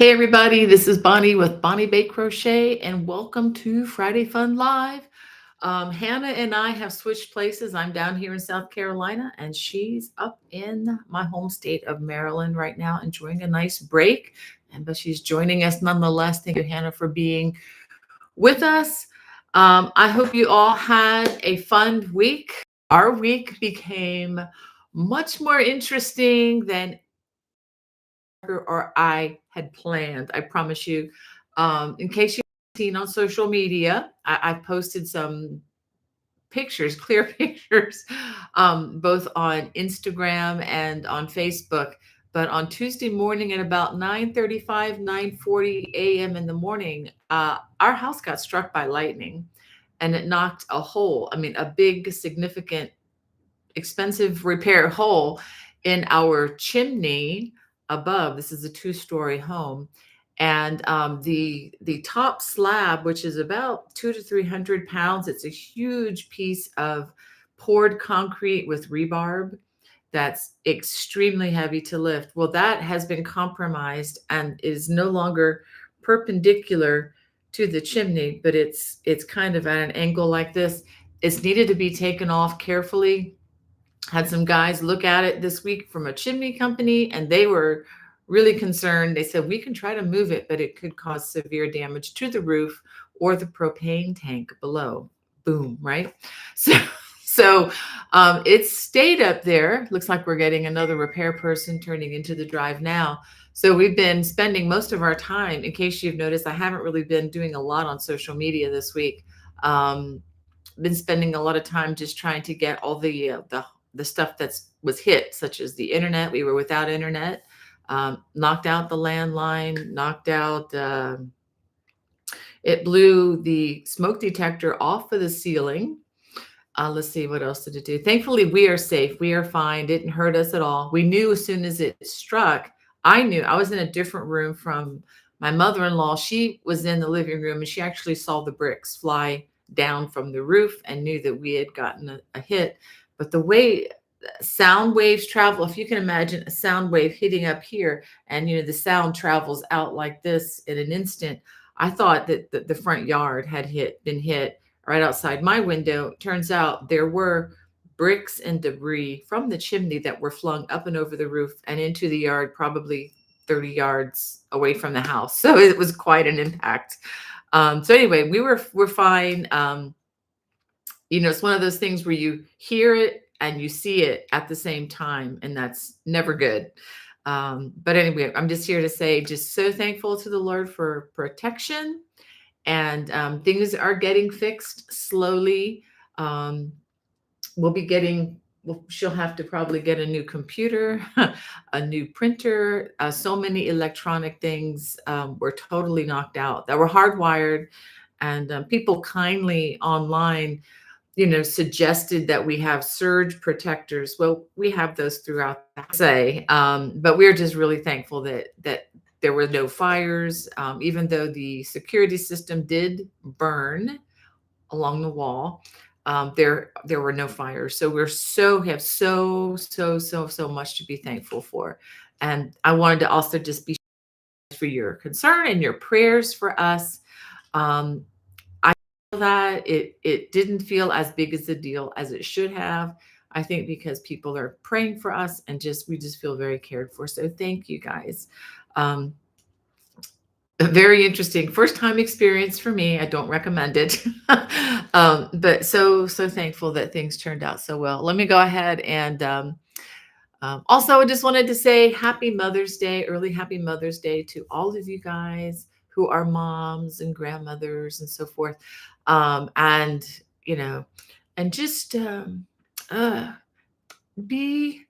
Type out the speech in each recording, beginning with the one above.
Hey everybody, this is Bonnie with Bonnie Bay Crochet, and welcome to Friday Fun Live. Hannah and I have switched places. I'm down here in South Carolina, and she's up in my home state of Maryland right now, enjoying a nice break. But she's joining us nonetheless. Thank you, Hannah, for being with us. I hope you all had a fun week. Our week became much more interesting than or I had planned. I promise you. In case you've seen on social media, I've posted some pictures, clear pictures, both on Instagram and on Facebook. But on Tuesday morning at about 9:35, 9:40 a.m. in the morning, our house got struck by lightning, and it knocked a hole. I mean, a big, significant expensive repair hole in our chimney above. This is a two-story home, and the top slab, which is about 200 to 300 pounds, it's a huge piece of poured concrete with rebarb that's extremely heavy to lift. Well, that has been compromised and is no longer perpendicular to the chimney, but it's kind of at an angle like this. It's needed to be taken off carefully. Had some guys look at it this week from a chimney company, and they were really concerned. They said, we can try to move it, but it could cause severe damage to the roof or the propane tank below. Boom, right? So, so it's stayed up there. Looks like we're getting another repair person turning into the drive now. So we've been spending most of our time, in case you've noticed, I haven't really been doing a lot on social media this week. Been spending a lot of time just trying to get all the stuff that's was hit, such as the internet. We were without internet. Knocked out the landline. Knocked out. It blew the smoke detector off of the ceiling. Let's see, what else did it do? Thankfully, we are safe. We are fine. Didn't hurt us at all. We knew as soon as it struck. I knew. I was in a different room from my mother-in-law. She was in the living room, and she actually saw the bricks fly down from the roof and knew that we had gotten a hit. But the way sound waves travel, if you can imagine a sound wave hitting up here, and the sound travels out like this in an instant, I thought that the front yard had been hit right outside my window. Turns out there were bricks and debris from the chimney that were flung up and over the roof and into the yard, probably 30 yards away from the house. So it was quite an impact. So anyway, we're fine. It's one of those things where you hear it and you see it at the same time, and that's never good. But anyway, I'm just here to say, just so thankful to the Lord for protection, and things are getting fixed slowly. Um, she'll have to probably get a new computer, a new printer. So many electronic things were totally knocked out that were hardwired, and people kindly online suggested that we have surge protectors. Well, we have those throughout but we're just really thankful that there were no fires, even though the security system did burn along the wall. There were no fires. So have so much to be thankful for. And I wanted to also just be for your concern and your prayers for us. That it didn't feel as big as a deal as it should have. I think because people are praying for us, and we just feel very cared for. So thank you guys. A very interesting first time experience for me. I don't recommend it. But so thankful that things turned out so well. Let me go ahead and also I just wanted to say happy Mother's Day, early happy Mother's Day to all of you guys who are moms and grandmothers and so forth. And just be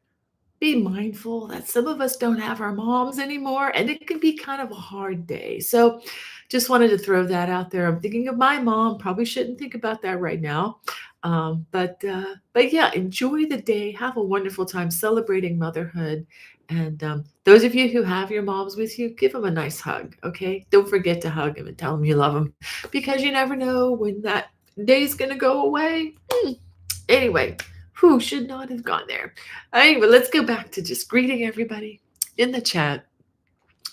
mindful that some of us don't have our moms anymore, and it can be kind of a hard day. So just wanted to throw that out there. I'm thinking of my mom. Probably shouldn't think about that right now. But yeah, enjoy the day. Have a wonderful time celebrating motherhood. And those of you who have your moms with you, give them a nice hug. Okay, don't forget to hug them and tell them you love them, because you never know when that day's gonna go away. Anyway, who should not have gone there? Anyway, let's go back to just greeting everybody in the chat.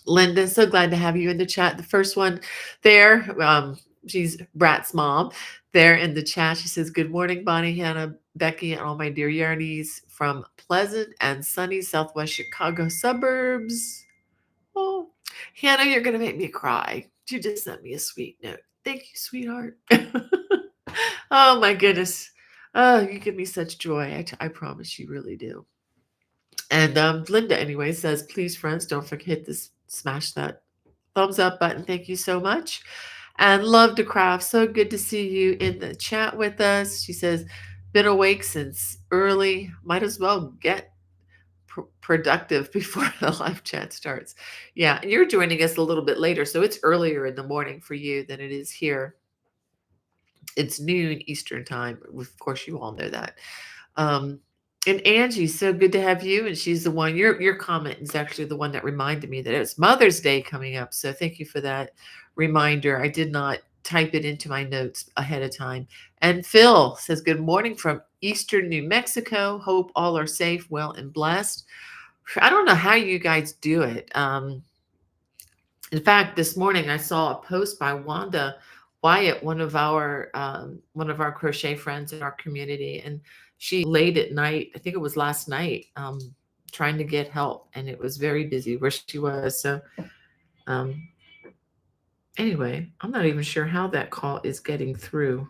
Linda, so glad to have you in the chat. The first one there, she's Brat's mom there in the chat. She says, "Good morning, Bonnie, Hannah, Becky, and all my dear Yarnies from pleasant and sunny Southwest Chicago suburbs." Oh, Hannah, you're going to make me cry. You just sent me a sweet note. Thank you, sweetheart. Oh, my goodness. Oh, you give me such joy. I promise you really do. And Linda, anyway, says, please, friends, don't forget to smash that thumbs up button. Thank you so much. And love to craft. So good to see you in the chat with us. She says, been awake since early. Might as well get productive before the live chat starts. Yeah, and you're joining us a little bit later, so it's earlier in the morning for you than it is here. It's noon Eastern time. Of course, you all know that. And Angie, so good to have you. And she's the one. Your comment is actually the one that reminded me that it's Mother's Day coming up. So thank you for that reminder. I did not type it into my notes ahead of time. And Phil says, good morning from Eastern New Mexico. Hope all are safe, well, and blessed. I don't know how you guys do it. In fact, this morning I saw a post by Wanda Wyatt, one of our crochet friends in our community, and she late at night, I think it was last night, trying to get help, and it was very busy where she was. So um, anyway, I'm not even sure how that call is getting through.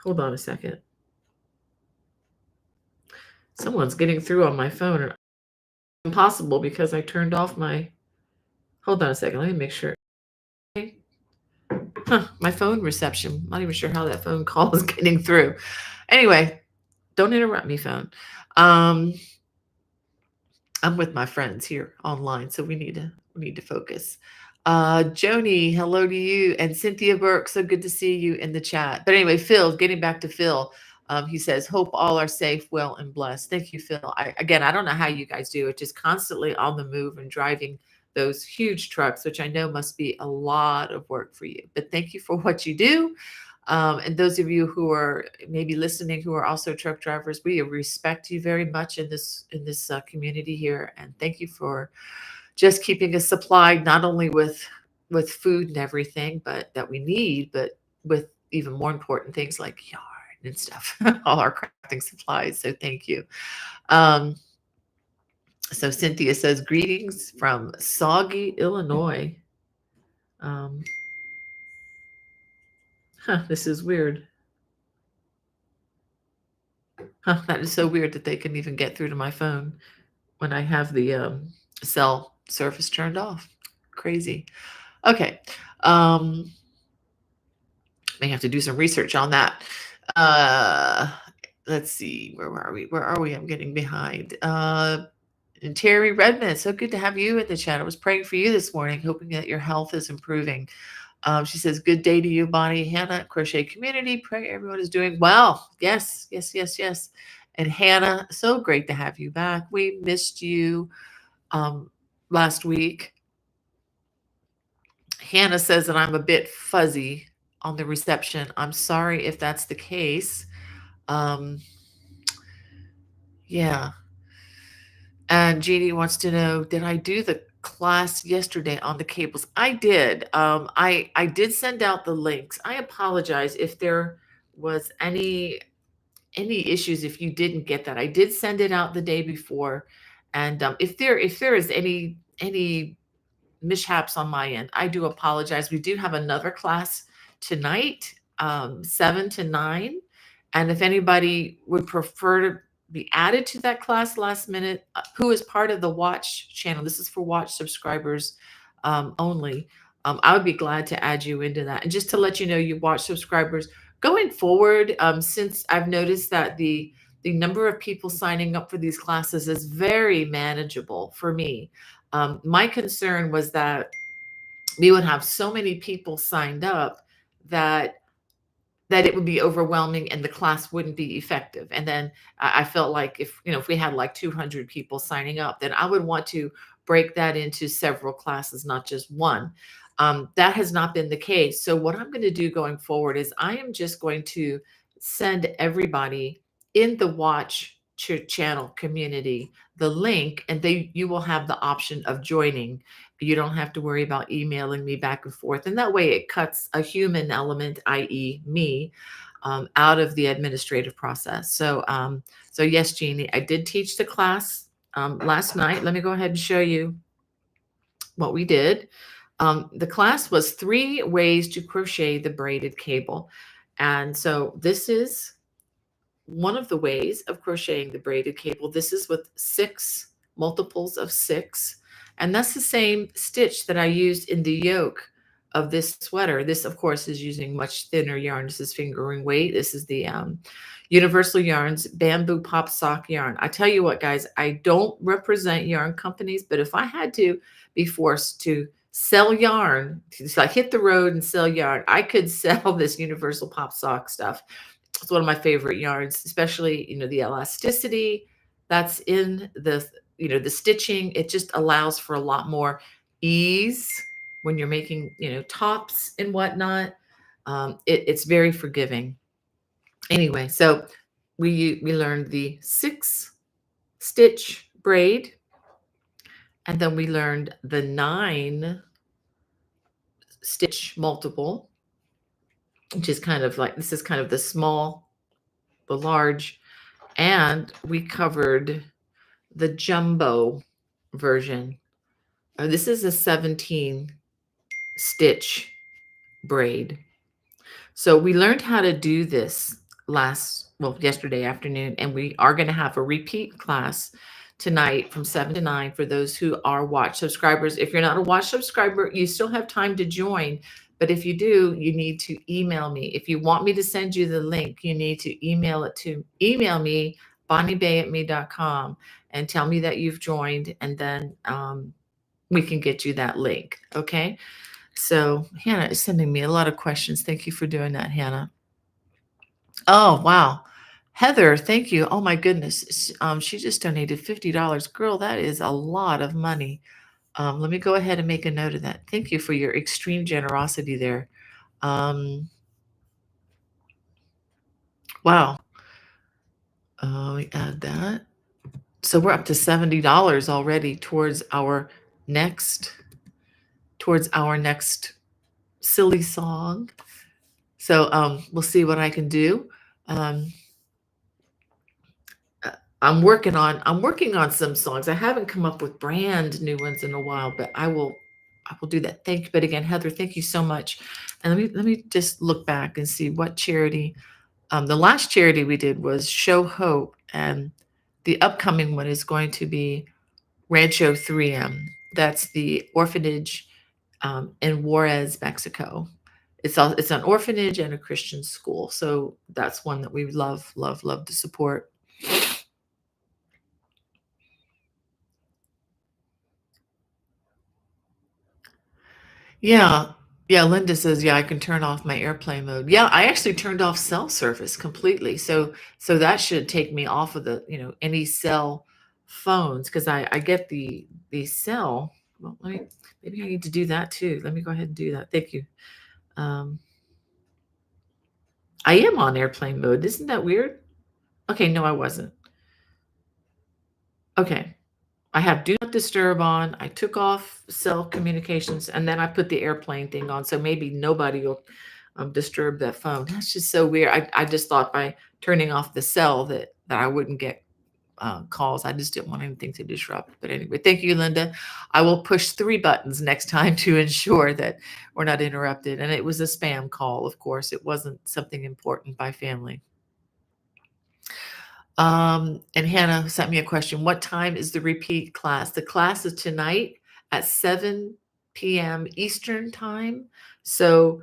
Hold on a second. Someone's getting through on my phone, and impossible because I turned off my. Hold on a second. Let me make sure. Huh, my phone reception. Not even sure how that phone call is getting through. Anyway, don't interrupt me, phone. I'm with my friends here online, so we need to focus. Joni, hello to you, and Cynthia Burke. So good to see you in the chat. But anyway, Phil, getting back to Phil, he says, "Hope all are safe, well, and blessed." Thank you, Phil. I don't know how you guys do it, just constantly on the move and driving those huge trucks, which I know must be a lot of work for you. But thank you for what you do. And those of you who are maybe listening who are also truck drivers, we respect you very much in this community here, and thank you for just keeping us supplied not only with food and everything, but that we need, but with even more important things like yarn and stuff, all our crafting supplies. So thank you. So Cynthia says, greetings from Soggy, Illinois. This is weird. That is so weird that they can even get through to my phone when I have the cell service turned off. Crazy. Okay. May have to do some research on that. Let's see. Where are we? Where are we? I'm getting behind. And Terry Redmond, so good to have you in the chat. I was praying for you this morning, hoping that your health is improving. She says, good day to you, Bonnie, Hannah, Crochet Community. Pray everyone is doing well. Yes, yes, yes, yes. And Hannah, so great to have you back. We missed you last week. Hannah says that I'm a bit fuzzy on the reception. I'm sorry if that's the case. Yeah. And Jeannie wants to know, did I do the class yesterday on the cables? I did. I did send out the links. I apologize if there was any issues if you didn't get that. I did send it out the day before, and if there is any mishaps on my end, I do apologize. We do have another class tonight, 7 to 9, and if anybody would prefer to be added to that class last minute, who is part of the watch channel, this is for watch subscribers only, I would be glad to add you into that. And just to let you know, you watch subscribers going forward, since I've noticed that the number of people signing up for these classes is very manageable for me. My concern was that we would have so many people signed up that it would be overwhelming and the class wouldn't be effective. And then I felt like if we had like 200 people signing up, then I would want to break that into several classes, not just one. That has not been the case. So what I'm going to do going forward is I am just going to send everybody in the watch channel community the link, and you will have the option of joining. You don't have to worry about emailing me back and forth, and that way it cuts a human element, i.e., me, out of the administrative process. So yes, Jeannie, I did teach the class last night. Let me go ahead and show you what we did. The class was 3 ways to crochet the braided cable. And so this is one of the ways of crocheting the braided cable. This is with 6 multiples of 6. And that's the same stitch that I used in the yoke of this sweater. This, of course, is using much thinner yarn. This is fingering weight. This is the Universal Yarns Bamboo Pop Sock yarn. I tell you what, guys, I don't represent yarn companies, but if I had to be forced to sell yarn, so I hit the road and sell yarn, I could sell this Universal Pop Sock stuff. It's one of my favorite yarns, especially, the elasticity that's in the stitching. It just allows for a lot more ease when you're making, tops and whatnot. It's very forgiving. Anyway, so we learned the 6 stitch braid, and then we learned the 9 stitch multiple, which is kind of like, this is kind of the small, the large, and we covered the jumbo version. This is a 17 stitch braid. So we learned how to do this yesterday afternoon, and we are going to have a repeat class tonight from 7 to 9 for those who are watch subscribers. If you're not a watch subscriber, you still have time to join. But if you do, you need to email me. If you want me to send you the link, you need to email me, bonniebay@me.com, and tell me that you've joined, and then we can get you that link. Okay. So Hannah is sending me a lot of questions. Thank you for doing that, Hannah. Oh, wow. Heather, thank you. Oh my goodness. She just donated $50. Girl, that is a lot of money. Let me go ahead and make a note of that. Thank you for your extreme generosity there. Wow. We add that. So we're up to $70 already towards our next silly song. So we'll see what I can do. I'm working on some songs. I haven't come up with brand new ones in a while, but I will do that. Thank you. But again, Heather, thank you so much. And let me just look back and see what charity. The last charity we did was Show Hope, and the upcoming one is going to be Rancho 3M. That's the orphanage in Juarez, Mexico. It's an orphanage and a Christian school. So that's one that we love to support. Yeah. Yeah, Linda says, yeah, I can turn off my airplane mode. Yeah, I actually turned off cell service completely. So that should take me off of the, any cell phones, because I get the cell. Well, maybe I need to do that too. Let me go ahead and do that. Thank you. I am on airplane mode. Isn't that weird? Okay, no, I wasn't. Okay. I have do not disturb on. I took off cell communications, and then I put the airplane thing on. So maybe nobody will disturb that phone. That's just so weird. I just thought by turning off the cell that I wouldn't get calls. I just didn't want anything to disrupt. But anyway, thank you, Linda. I will push 3 buttons next time to ensure that we're not interrupted. And it was a spam call, of course. It wasn't something important by family. And Hannah sent me a question. What time is the repeat class? The class is tonight at 7 p.m. Eastern time. So,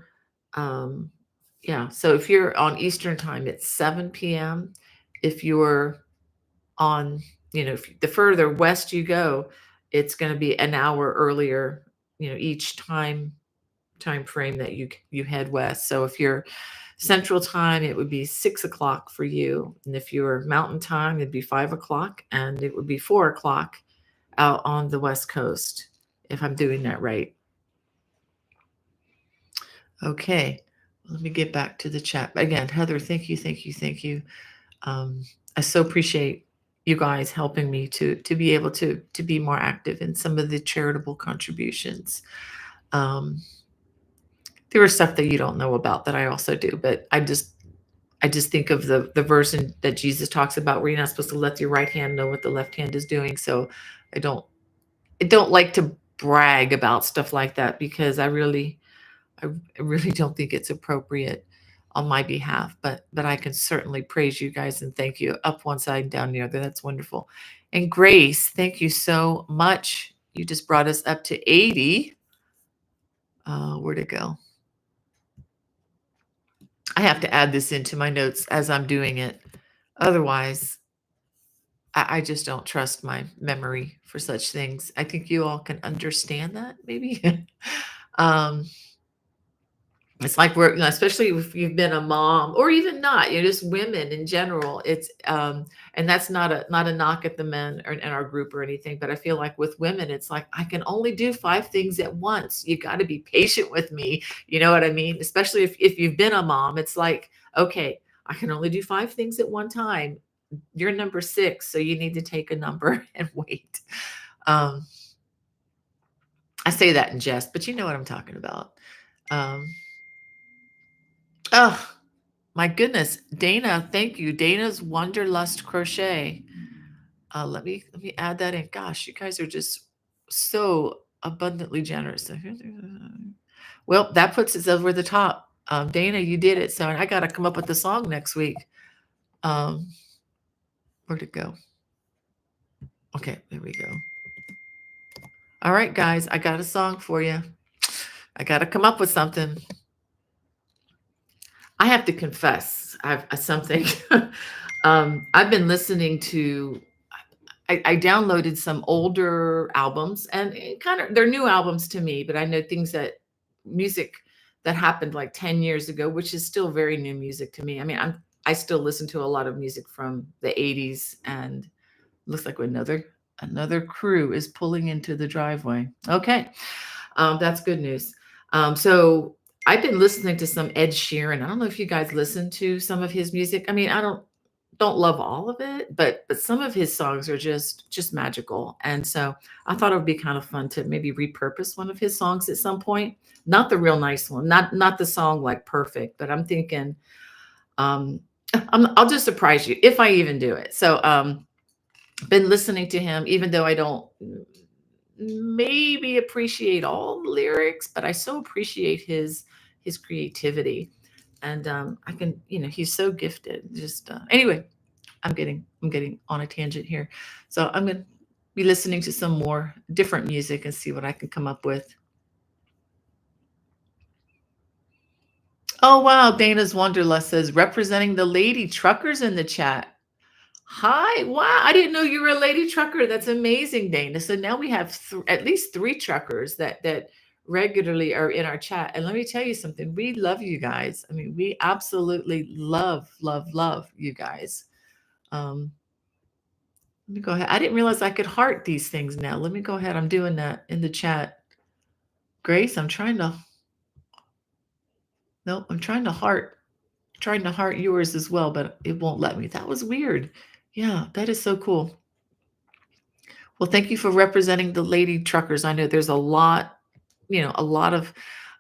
yeah. So if you're on Eastern time, it's 7 p.m. If you're on, if the further west you go, it's going to be an hour earlier, each time frame that you head west. So if you're Central time, it would be 6 o'clock for you. And if you were Mountain time, it'd be 5 o'clock, and it would be 4 o'clock out on the West Coast, if I'm doing that right. Okay, let me get back to the chat. Again, Heather, thank you. I so appreciate you guys helping me to be able to be more active in some of the charitable contributions. Um, there are stuff that you don't know about that I also do, but I just think of the verse that Jesus talks about where you're not supposed to let your right hand know what the left hand is doing. So I don't I don't like to brag about stuff like that because I really don't think it's appropriate on my behalf, but I can certainly praise you guys and thank you up one side and down the other. That's wonderful. And Grace, thank you so much. You just brought us up to 80. Where'd it go? I have to add this into my notes as I'm doing it. Otherwise, I just don't trust my memory for such things. I think you all can understand that, maybe. um, it's like especially if you've been a mom or even not, just women in general. And that's not a knock at the men or in our group or anything, but I feel like with women, it's like I can only do 5 things at once. You got to be patient with me. You know what I mean? Especially if you've been a mom, it's like, okay, I can only do 5 things at one time. You're number 6, so you need to take a number and wait. Um, I say that in jest, but you know what I'm talking about. Um, oh, my goodness, Dana, thank you. Dana's Wanderlust Crochet. Let me add that in. Gosh, you guys are just so abundantly generous. Well, that puts us over the top. Dana, you did it. So I got to come up with a song next week. Um, where'd it go? Okay, there we go. All right, guys, I got a song for you. I got to come up with something. I have to confess, I've something. I've been listening to. I downloaded some older albums, and kind of they're new albums to me, but I know things that music that happened like 10 years ago, which is still very new music to me. I mean, I still listen to a lot of music from the 80s, and looks like another crew is pulling into the driveway. Okay. That's good news. So I've been listening to some Ed Sheeran. I don't know if you guys listen to some of his music. I mean, I don't love all of it, but some of his songs are just magical. And so I thought it would be kind of fun to maybe repurpose one of his songs at some point. Not the real nice one, not the song like Perfect, but I'm thinking um I'll just surprise you if I even do it. So been listening to him, even though I don't maybe appreciate all the lyrics, but I so appreciate his creativity. And I can, he's so gifted. Just anyway, I'm getting on a tangent here. So I'm gonna be listening to some more different music and see what I can come up with. Oh wow, Dana's Wanderlust says representing the lady truckers in the chat. Hi. Wow. I didn't know you were a lady trucker. That's amazing, Dana. So now we have at least 3 truckers that regularly are in our chat. And let me tell you something. We love you guys. I mean, we absolutely love you guys. Let me go ahead. I didn't realize I could heart these things now. Let me go ahead. I'm doing that in the chat. Grace, I'm trying to. No, I'm trying to heart yours as well, but it won't let me. That was weird. Yeah, that is so cool. Well, thank you for representing the lady truckers. I know there's a lot, a lot of,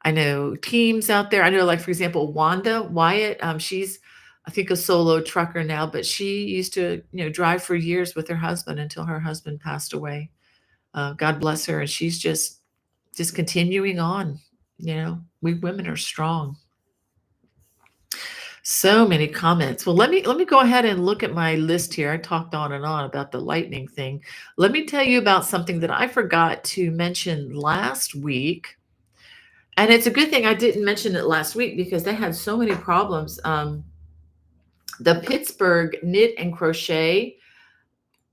I know teams out there. I know, like, for example, Wanda Wyatt, she's, I think, a solo trucker now, but she used to, drive for years with her husband until her husband passed away. God bless her. And she's just continuing on. We women are strong. So many comments. Well, let me go ahead and look at my list here. I talked on and on about the lightning thing. Let me tell you about something that I forgot to mention last week. And it's a good thing I didn't mention it last week because they had so many problems. The Pittsburgh Knit and Crochet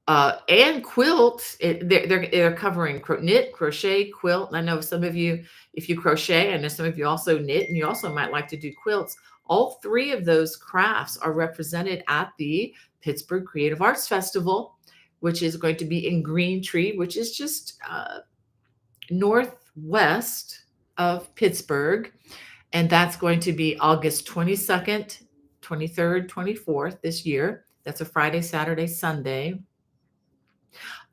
and quilt, they're covering knit, crochet, quilt. And I know some of you, if you crochet, I know some of you also knit, and you also might like to do quilts. All 3 of those crafts are represented at the Pittsburgh Creative Arts Festival, which is going to be in Green Tree, which is just northwest of Pittsburgh. And that's going to be August 22nd, 23rd, 24th this year. That's a Friday, Saturday, Sunday.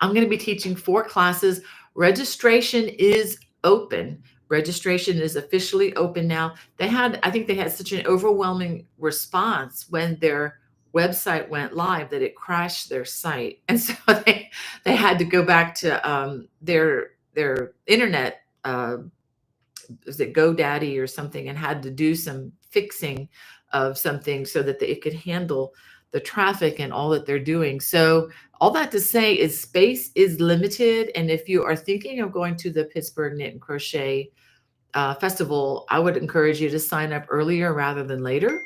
I'm going to be teaching 4 classes. Registration is open. Registration is officially open now. I think they had such an overwhelming response when their website went live that it crashed their site. And so they had to go back to their internet, was it GoDaddy or something, and had to do some fixing of something so that it could handle the traffic and all that they're doing. So all that to say is space is limited. And if you are thinking of going to the Pittsburgh Knit and Crochet Festival, I would encourage you to sign up earlier rather than later.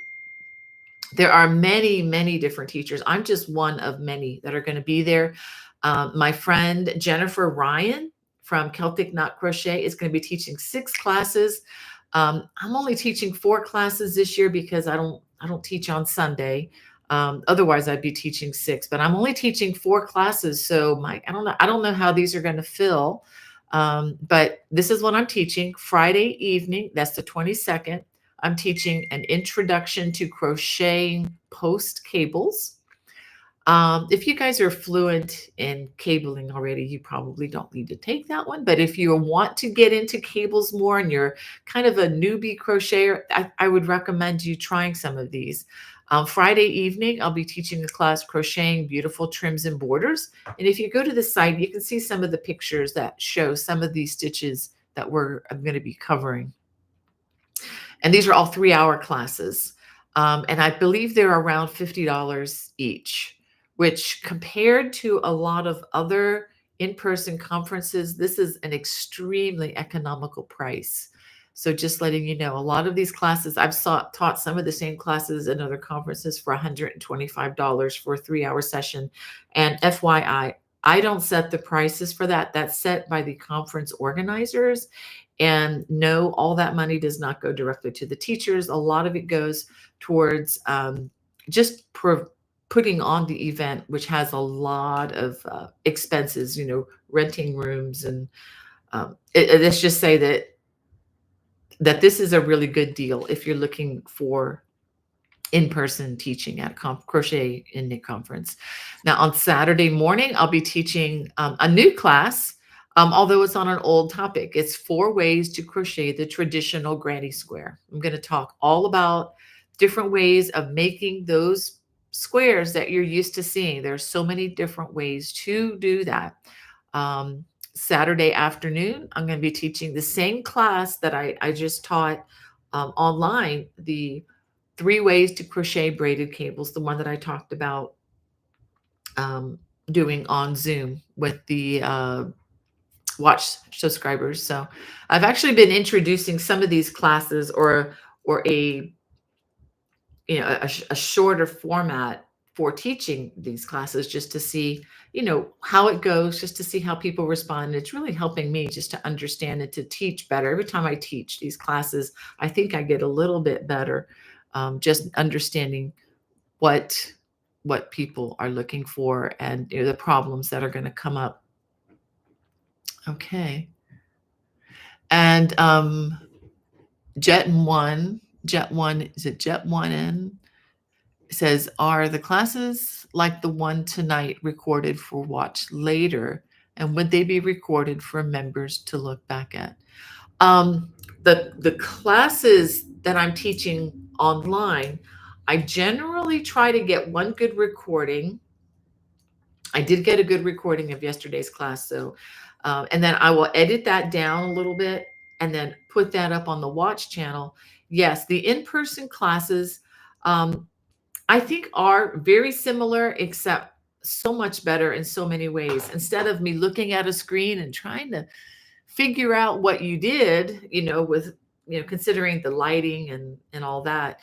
There are many, many different teachers. I'm just one of many that are going to be there. My friend Jennifer Ryan from Celtic Knot Crochet is going to be teaching 6 classes. I'm only teaching 4 classes this year because I don't teach on Sunday. Otherwise, I'd be teaching 6, but I'm only teaching 4 classes. So I don't know how these are going to fill. But this is what I'm teaching Friday evening. That's the 22nd. I'm teaching an introduction to crocheting post cables. If you guys are fluent in cabling already, you probably don't need to take that one. But if you want to get into cables more and you're kind of a newbie crocheter, I would recommend you trying some of these. Friday evening, I'll be teaching a class crocheting beautiful trims and borders. And if you go to the site, you can see some of the pictures that show some of these stitches that I'm going to be covering. And these are all 3-hour classes. And I believe they're around $50 each, which compared to a lot of other in-person conferences, this is an extremely economical price. So just letting you know, a lot of these classes, I've taught some of the same classes in other conferences for $125 for a 3-hour session. And FYI, I don't set the prices for that. That's set by the conference organizers. And no, all that money does not go directly to the teachers. A lot of it goes towards just putting on the event, which has a lot of expenses, renting rooms. And let's just say that this is a really good deal if you're looking for in-person teaching at a Crochet and Knit conference. Now, on Saturday morning, I'll be teaching a new class. Although it's on an old topic. It's 4 ways to crochet the traditional granny square. I'm going to talk all about different ways of making those squares that you're used to seeing. There's so many different ways to do that. Saturday afternoon, I'm going to be teaching the same class that I just taught online, the 3 ways to crochet braided cables, the one that I talked about doing on Zoom with the watch subscribers. So I've actually been introducing some of these classes or a shorter format for teaching these classes just to see, how it goes, just to see how people respond. It's really helping me just to understand and to teach better. Every time I teach these classes, I think I get a little bit better, just understanding what people are looking for and the problems that are going to come up. Okay. And Jet One, is it Jet One N? Says, are the classes like the one tonight recorded for watch later? And would they be recorded for members to look back at? The classes that I'm teaching online, I generally try to get one good recording. I did get a good recording of yesterday's class, so and then I will edit that down a little bit and then put that up on the watch channel. Yes, the in-person classes, I think are very similar, except so much better in so many ways. Instead of me looking at a screen and trying to figure out what you did, with, considering the lighting and all that,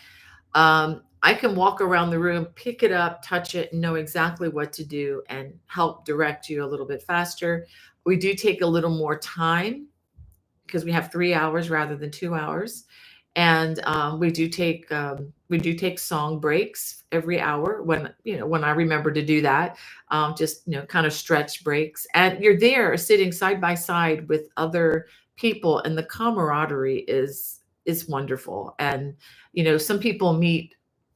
I can walk around the room, pick it up, touch it, and know exactly what to do and help direct you a little bit faster. We do take a little more time because we have 3 hours rather than 2 hours. And we do take song breaks every hour when I remember to do that. Just kind of stretch breaks, and you're there sitting side by side with other people, and the camaraderie is wonderful. And some people meet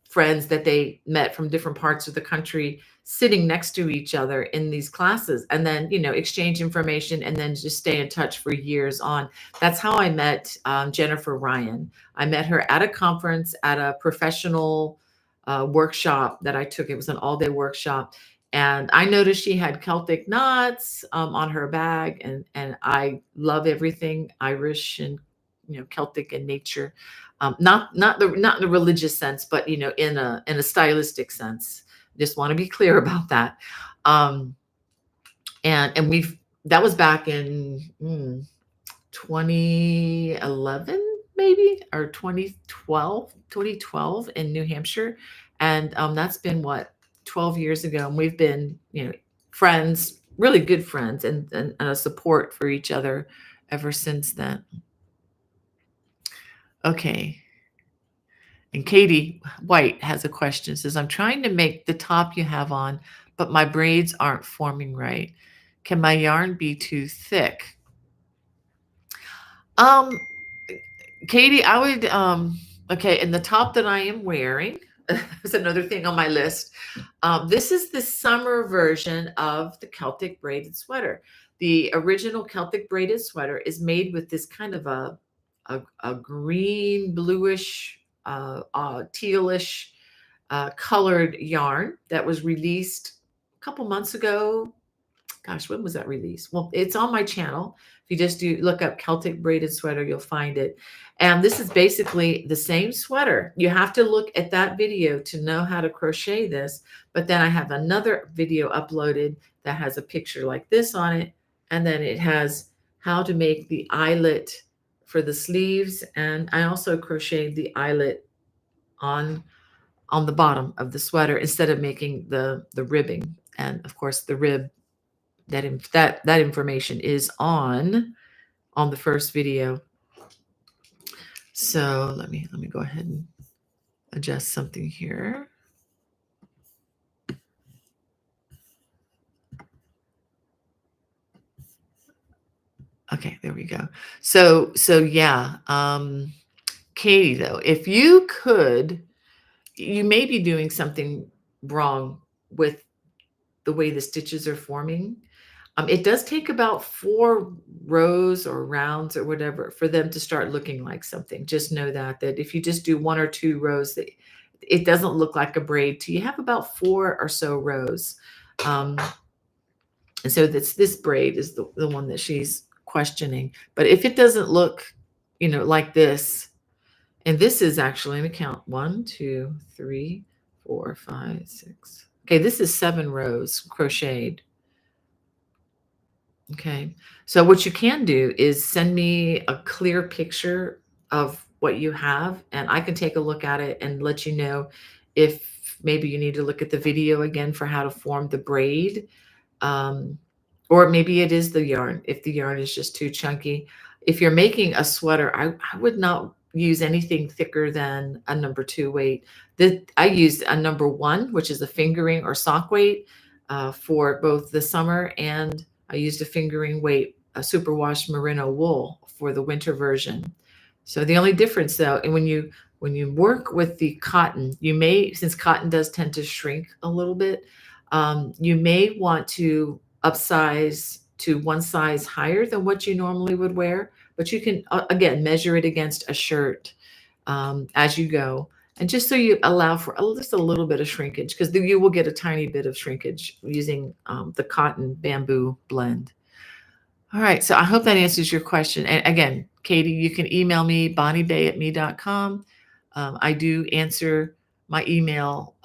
friends that they met from different parts of the country sitting next to each other in these classes, and then exchange information, and then just stay in touch for years on. That's how I met Jennifer Ryan. I met her at a conference, at a professional workshop that I took. It was an all-day workshop, and I noticed she had Celtic knots on her bag, and I love everything Irish and Celtic in nature. Not in a religious sense, but in a stylistic sense. Just want to be clear about that. Um, and we've that was back in 2011 maybe, or 2012 in New Hampshire, and that's been what, 12 years ago, and we've been friends, really good friends, and a support for each other ever since then. Okay. And Katie White has a question. Says, I'm trying to make the top you have on, but my braids aren't forming right. Can my yarn be too thick? Katie, I would okay, and the top that I am wearing is another thing on my list. This is the summer version of the Celtic braided sweater. The original Celtic braided sweater is made with this kind of a green, bluish, tealish colored yarn that was released a couple months ago. Gosh, when was that released? Well, it's on my channel. If you just look up Celtic braided sweater, you'll find it. And this is basically the same sweater. You have to look at that video to know how to crochet this. But then I have another video uploaded that has a picture like this on it. And then it has how to make the eyelet for the sleeves. And I also crocheted the eyelet on the bottom of the sweater instead of making the ribbing. And of course, the rib, that information is on the first video. So let me go ahead and adjust something here. Okay, there we go. So yeah, Katie, though, if you could, you may be doing something wrong with the way the stitches are forming. It does take about 4 rows or rounds or whatever for them to start looking like something. Just know that if you just do 1 or 2 rows, it doesn't look like a braid till you have about 4 or so rows. And so this braid is the one that she's questioning. But if it doesn't look, like this, and this is actually, let me count, 1, 2, 3, 4, 5, 6. Okay, this is 7 rows crocheted. Okay, so what you can do is send me a clear picture of what you have, and I can take a look at it and let you know if maybe you need to look at the video again for how to form the braid. Or maybe it is the yarn, if the yarn is just too chunky. If you're making a sweater, I would not use anything thicker than a number 2 weight. I used a number 1, which is a fingering or sock weight for both the summer, and I used a fingering weight, a superwash merino wool for the winter version. So the only difference, though, and when you work with the cotton, you may, since cotton does tend to shrink a little bit, you may want to upsize to 1 size higher than what you normally would wear. But you can, again, measure it against a shirt as you go. And just so you allow for just a little bit of shrinkage, because you will get a tiny bit of shrinkage using the cotton bamboo blend. All right, so I hope that answers your question. And again, Katie, you can email me, bonniebay@me.com. I do answer my email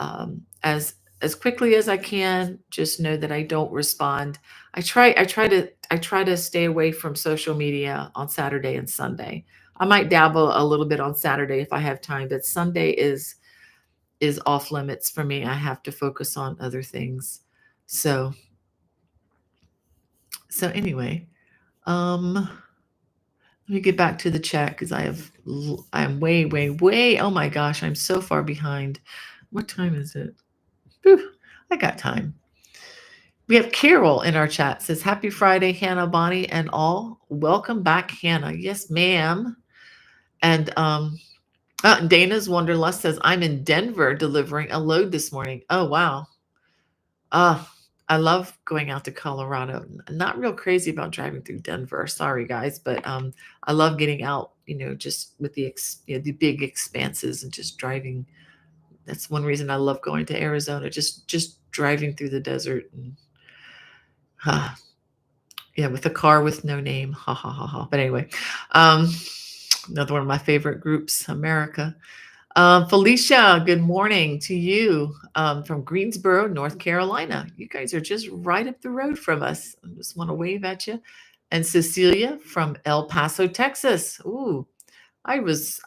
as quickly as I can. Just know that I don't respond. I try to stay away from social media on Saturday and Sunday. I might dabble a little bit on Saturday if I have time, but Sunday is off limits for me. I have to focus on other things. So anyway, let me get back to the chat because I'm way. Oh my gosh, I'm so far behind. What time is it? Whew, I got time. We have Carol in our chat. Says, happy Friday, Hannah, Bonnie, and all. Welcome back, Hannah. Yes, ma'am. And Dana's Wanderlust says, I'm in Denver delivering a load this morning. Oh, wow. Uh, I love going out to Colorado. Not real crazy about driving through Denver. Sorry, guys, but I love getting out, just with the big expanses and just driving. That's one reason I love going to Arizona, just driving through the desert and yeah, with a car with no name. Ha ha ha ha. But anyway, um, another one of my favorite groups, America. Felicia, good morning to you from Greensboro, North Carolina. You guys are just right up the road from us. I just want to wave at you. And Cecilia from El Paso, Texas. Ooh, I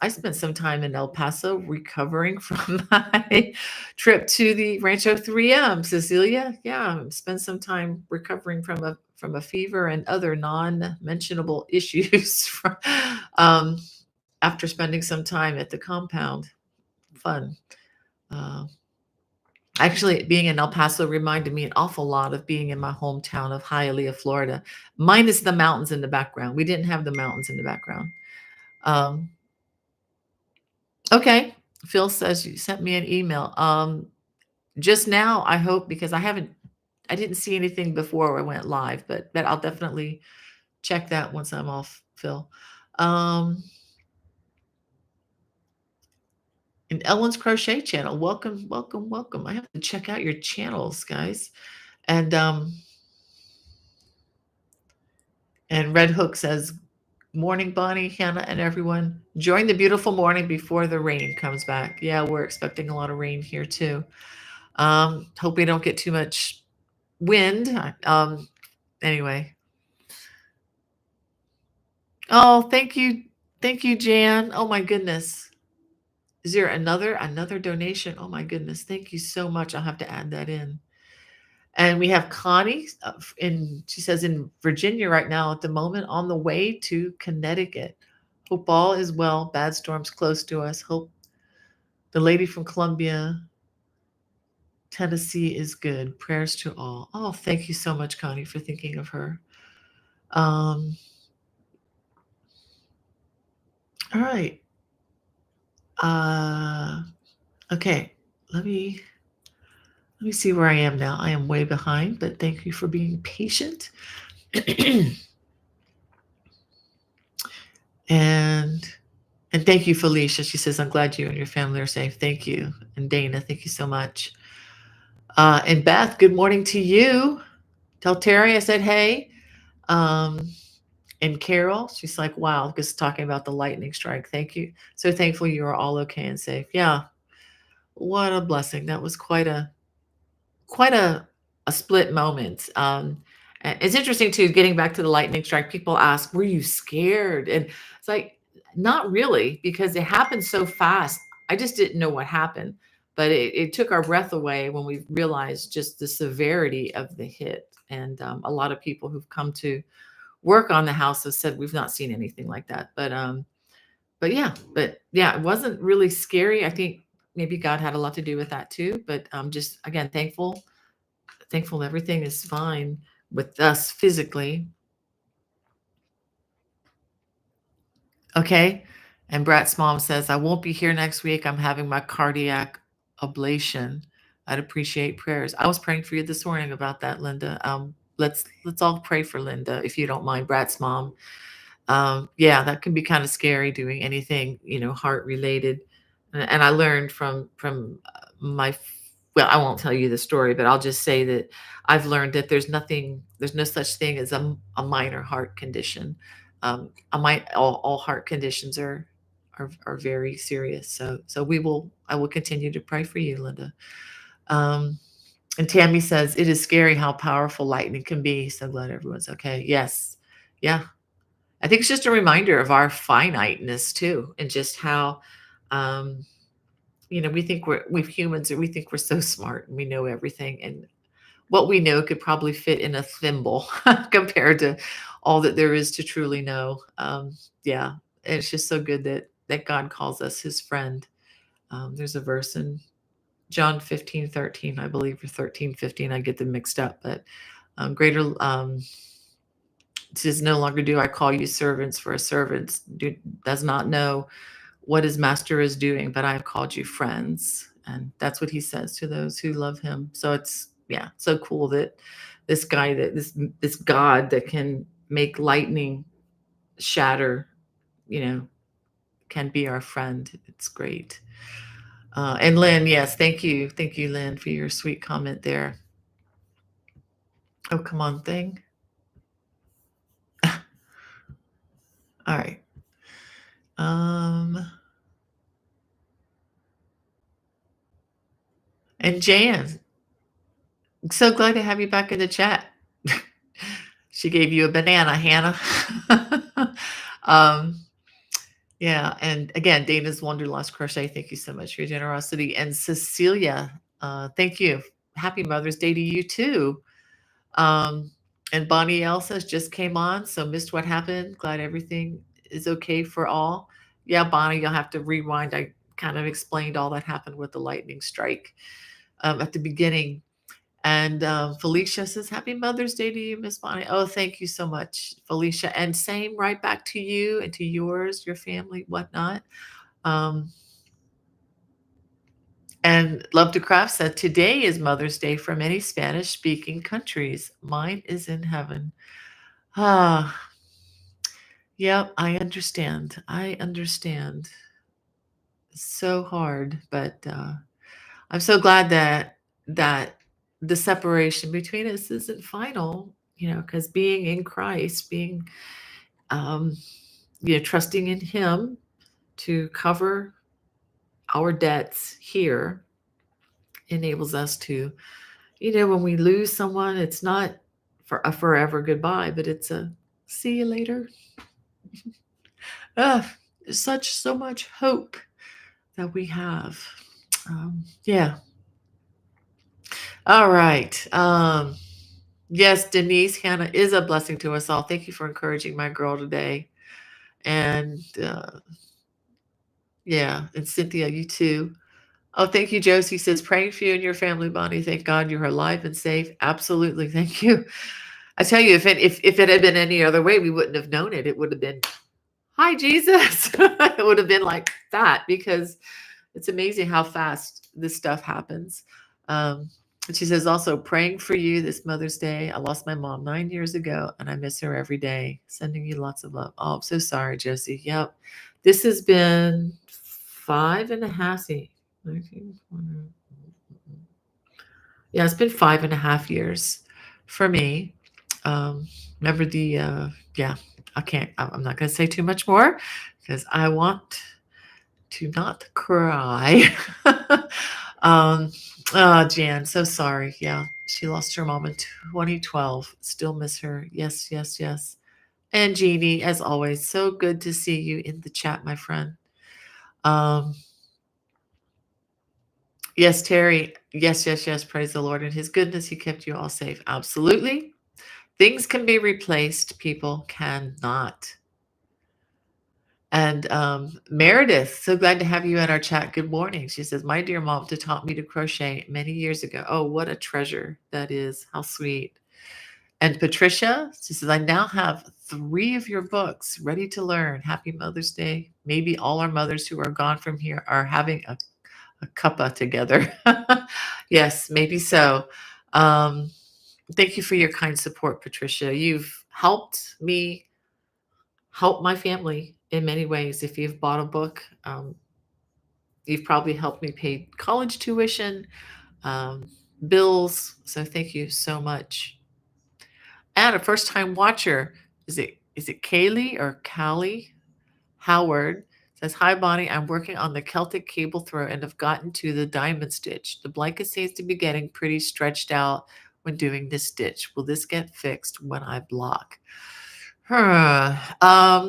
spent some time in El Paso recovering from my trip to the Rancho 3M, Cecilia. Yeah, spent some time recovering from a fever and other non-mentionable issues um, after spending some time at the compound. Fun. Uh, Actually, being in El Paso reminded me an awful lot of being in my hometown of Hialeah, Florida, minus the mountains in the background. We didn't have the mountains in the background. Um, okay. Phil says you sent me an email. Just now, I hope, because I didn't see anything before I went live, but I'll definitely check that once I'm off, Phil. And Ellen's Crochet channel. Welcome, welcome, welcome. I have to check out your channels, guys. And Red Hook says, morning, Bonnie, Hannah, and everyone. Enjoying the beautiful morning before the rain comes back. Yeah, we're expecting a lot of rain here too. Hope we don't get too much wind. Anyway. Oh, thank you. Thank you, Jan. Oh my goodness. Is there another donation? Oh my goodness. Thank you so much. I'll have to add that in. And we have Connie she says in Virginia right now at the moment on the way to Connecticut. Hope all is well. Bad storms close to us. Hope the lady from Columbia, Tennessee is good. Prayers to all. Oh, thank you so much, Connie, for thinking of her. All right. Okay. Let me see where I am now. I am way behind, but thank you for being patient. and thank you, Felicia. She says, I'm glad you and your family are safe. Thank you. And Dana, thank you so much. And Beth, good morning to you. Tell Terry I said hey. And Carol, she's like, wow, just talking about the lightning strike. Thank you. So thankful you are all okay and safe. Yeah. What a blessing. That was quite a split moment. It's interesting too, getting back to the lightning strike. People ask, were you scared? And it's like, not really, because it happened so fast. I just didn't know what happened, but it took our breath away when we realized just the severity of the hit. And a lot of people who've come to work on the house have said we've not seen anything like that. But yeah, it wasn't really scary. I think maybe God had a lot to do with that too. But just again, thankful everything is fine with us physically. Okay. And Brat's mom says, I won't be here next week. I'm having my cardiac ablation. I'd appreciate prayers. I was praying for you this morning about that, Linda. Let's all pray for Linda, if you don't mind, Brat's mom. Yeah, that can be kind of scary doing anything, heart related. And I learned from my, well, I won't tell you the story, but I'll just say that I've learned that there's no such thing as a minor heart condition. All heart conditions are very serious. So I will continue to pray for you, Linda. And Tammy says, it is scary how powerful lightning can be. So glad everyone's okay. Yes. Yeah. I think it's just a reminder of our finiteness too, and just how, we think we humans, we think we're so smart and we know everything, and what we know could probably fit in a thimble compared to all that there is to truly know. Yeah, and it's just so good that God calls us His friend. There's a verse in John 15:13, I believe, or 13:15. I get them mixed up, but greater. It says, no longer do I call you servants, for a servant does not know what his master is doing, but I've called you friends. And that's what he says to those who love him. So it's, yeah, so cool that this guy, that this God that can make lightning shatter, you know, can be our friend. It's great. And Lynn, yes, thank you. Thank you, Lynn, for your sweet comment there. Oh, come on, thing. All right. And Jan, so glad to have you back in the chat. She gave you a banana, Hannah. um, yeah, and again, Dana's Wanderlust Crochet, thank you so much for your generosity. And Cecilia, thank you. Happy Mother's Day to you too. And Bonnie Elsa just came on, so missed what happened. Glad everything is okay for all. Yeah, Bonnie, you'll have to rewind. I kind of explained all that happened with the lightning strike at the beginning. And Felicia says, Happy Mother's Day to you, Miss Bonnie. Oh, thank you so much, Felicia. And same right back to you and to yours, your family, whatnot. And Love to Craft said, Today is Mother's Day for many Spanish speaking countries. Mine is in heaven. Ah, yep, I understand. I understand. It's so hard, but I'm so glad that the separation between us isn't final, because being in Christ, being um, trusting in Him to cover our debts here enables us to, when we lose someone, it's not for a forever goodbye, but it's a see you later. So much hope that we have. Yeah. All right. Yes, Denise, Hannah is a blessing to us all. Thank you for encouraging my girl today. And yeah, and Cynthia, you too. Oh, thank you, Josie says, praying for you and your family, Bonnie. Thank God you're alive and safe. Absolutely. Thank you. I tell you, if it had been any other way, we wouldn't have known it. It would have been, hi, Jesus. It would have been like that, because it's amazing how fast this stuff happens. And she says, also praying for you this Mother's Day. I lost my mom 9 years ago and I miss her every day. Sending you lots of love. Oh, I'm so sorry, Josie. Yep. This has been 5.5. Yeah, it's been 5.5 years for me. Remember yeah, I'm not going to say too much more because I want to not cry. Jan, so sorry. Yeah, she lost her mom in 2012. Still miss her. Yes, yes, yes. And Jeannie, as always, so good to see you in the chat, my friend. Yes, Terry. Yes, yes, yes. Praise the Lord. And His goodness, He kept you all safe. Absolutely. Things can be replaced. People cannot. And Meredith, so glad to have you in our chat. Good morning. She says, my dear mom taught me to crochet many years ago. Oh, what a treasure that is. How sweet. And Patricia, she says, I now have 3 of your books ready to learn. Happy Mother's Day. Maybe all our mothers who are gone from here are having a cuppa together. Yes, maybe so. Thank you for your kind support, Patricia. You've helped me help my family in many ways. If you've bought a book, you've probably helped me pay college tuition, bills. So thank you so much. And a first-time watcher, is it Kaylee or Callie Howard? Says, hi, Bonnie. I'm working on the Celtic cable throw and have gotten to the diamond stitch. The blanket seems to be getting pretty stretched out when doing this stitch. Will this get fixed when I block? I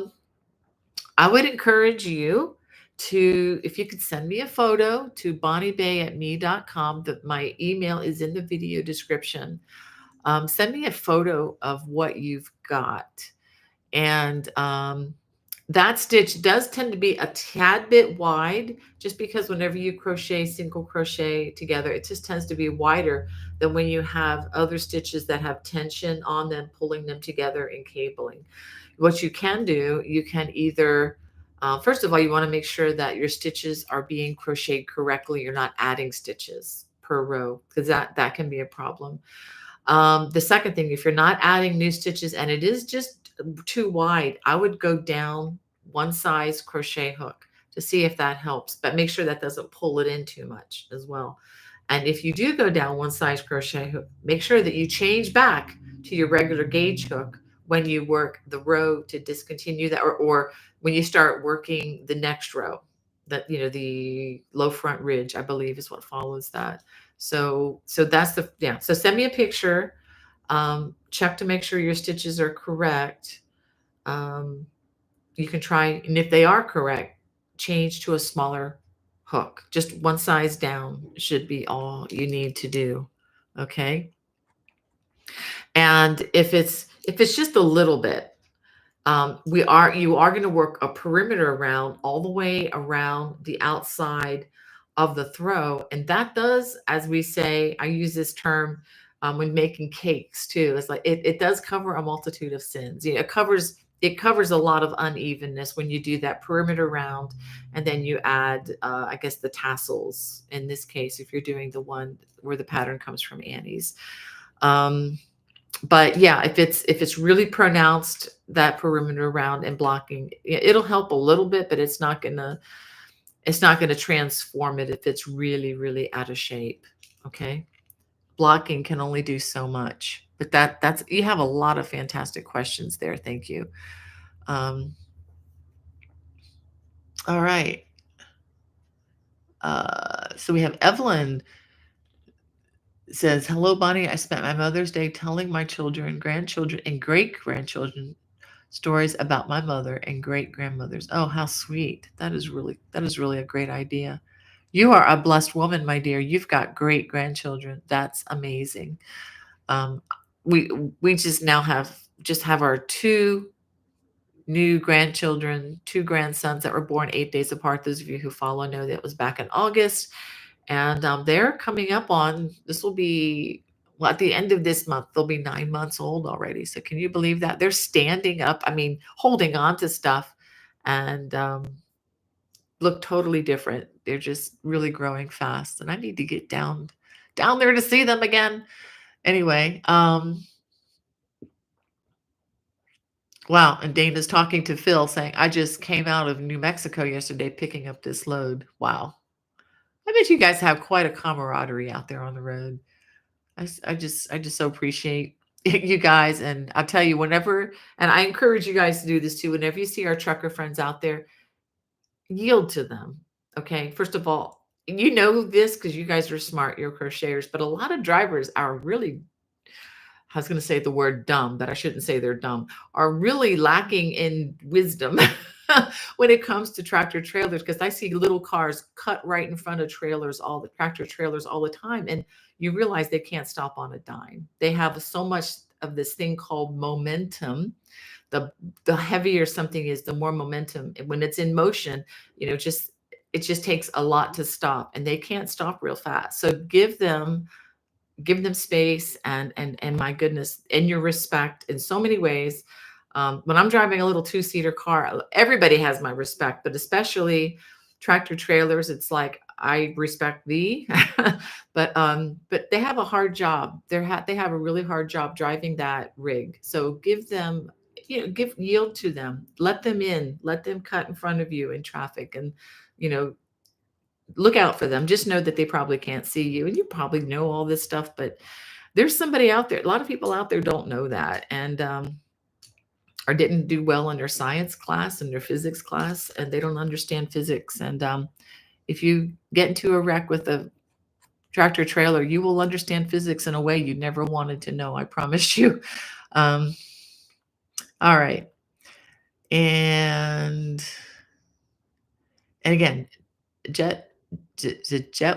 would encourage you to, if you could send me a photo to bonniebay@me.com, that my email is in the video description. Send me a photo of what you've got. And that stitch does tend to be a tad bit wide, just because whenever you crochet single crochet together, it just tends to be wider than when you have other stitches that have tension on them, pulling them together and cabling. What you can do, you can either First of all, you want to make sure that your stitches are being crocheted correctly. You're not adding stitches per row, because that can be a problem. The second thing, if you're not adding new stitches and it is just too wide, I would go down one size crochet hook to see if that helps, but make sure that doesn't pull it in too much as well. And if you do go down one size crochet hook, make sure that you change back to your regular gauge hook when you work the row to discontinue that, or when you start working the next row. That, the low front ridge, I believe, is what follows that. So that's the, yeah. So send me a picture. Check to make sure your stitches are correct. Um, you can try, and if they are correct, change to a smaller hook. Just one size down should be all you need to do. Okay. And if it's just a little bit, you are going to work a perimeter around all the way around the outside of the throw, and that does, as we say, I use this term when making cakes too. It's like it does cover a multitude of sins. It covers a lot of unevenness when you do that perimeter round, and then you add, I guess, the tassels. In this case, if you're doing the one where the pattern comes from Annie's. But yeah, if it's really pronounced, that perimeter round and blocking, it'll help a little bit, but it's not gonna transform it if it's really, really out of shape. Okay. Blocking can only do so much. But that's, you have a lot of fantastic questions there. Thank you. Um, all right. So we have Evelyn says, "Hello, Bonnie. I spent my Mother's Day telling my children, grandchildren, and great grandchildren stories about my mother and great grandmothers." Oh, how sweet. That is really a great idea. You are a blessed woman, my dear. You've got great grandchildren. That's amazing. Um, we just have our two new grandchildren, two grandsons that were born 8 days apart. Those of you who follow know that was back in August. And they're coming up on, this will be, well, at the end of this month, they'll be 9 months old already. So can you believe that? They're standing up, I mean, holding on to stuff, and look totally different. They're just really growing fast. And I need to get down there to see them again. Anyway, wow. And Dana's talking to Phil saying, "I just came out of New Mexico yesterday picking up this load." Wow. I bet you guys have quite a camaraderie out there on the road. I just so appreciate you guys. And I'll tell you, whenever, and I encourage you guys to do this too, whenever you see our trucker friends out there, yield to them. Okay. First of all, you know this because you guys are smart, you're crocheters, but a lot of drivers are really, I was going to say the word dumb, but I shouldn't say they're dumb, are really lacking in wisdom when it comes to tractor trailers. Because I see little cars cut right in front of all the tractor trailers all the time. And you realize they can't stop on a dime. They have so much of this thing called momentum. The heavier something is, the more momentum. And when it's in motion, it just takes a lot to stop, and they can't stop real fast. So give them space, and my goodness, and your respect in so many ways. When I'm driving a little two-seater car, everybody has my respect, but especially tractor trailers, it's like, I respect thee. But they have a hard job. They have a really hard job driving that rig. So give them, yield to them, let them in, let them cut in front of you in traffic, and you know look out for them. Just know that they probably can't see you, and you probably know all this stuff, but there's somebody out there. A lot of people out there don't know that, and or didn't do well in their science class and their physics class, and they don't understand physics. And if you get into a wreck with a tractor trailer, you will understand physics in a way you never wanted to know. I promise you. Um, all right, and again, Jet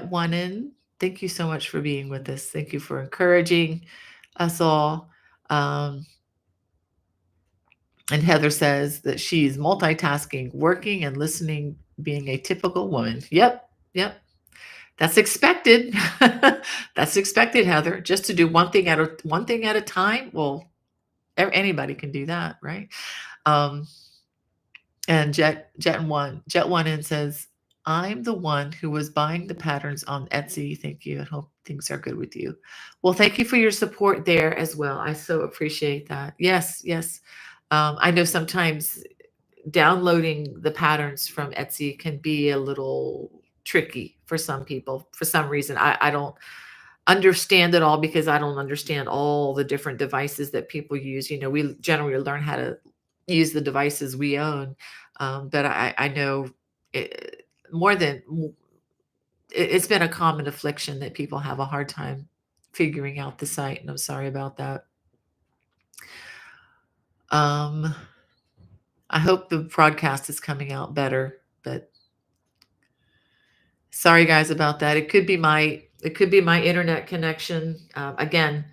One In, thank you so much for being with us. Thank you for encouraging us all. And Heather says that she's multitasking, working and listening, being a typical woman. Yep, yep. That's expected. That's expected, Heather. Just to do one thing at a time. Well, anybody can do that, right? Um, And Jet One in says, I'm the one who was buying the patterns on Etsy. Thank you. I hope things are good with you. Well, thank you for your support there as well. I so appreciate that. Yes, yes. I know sometimes downloading the patterns from Etsy can be a little tricky for some people for some reason. I don't understand it all because I don't understand all the different devices that people use. We generally learn how to use the devices we own. But I know it, more than it's been a common affliction that people have a hard time figuring out the site, and I'm sorry about that. Um, I hope the broadcast is coming out better, but sorry guys about that. It could be my internet connection. Again,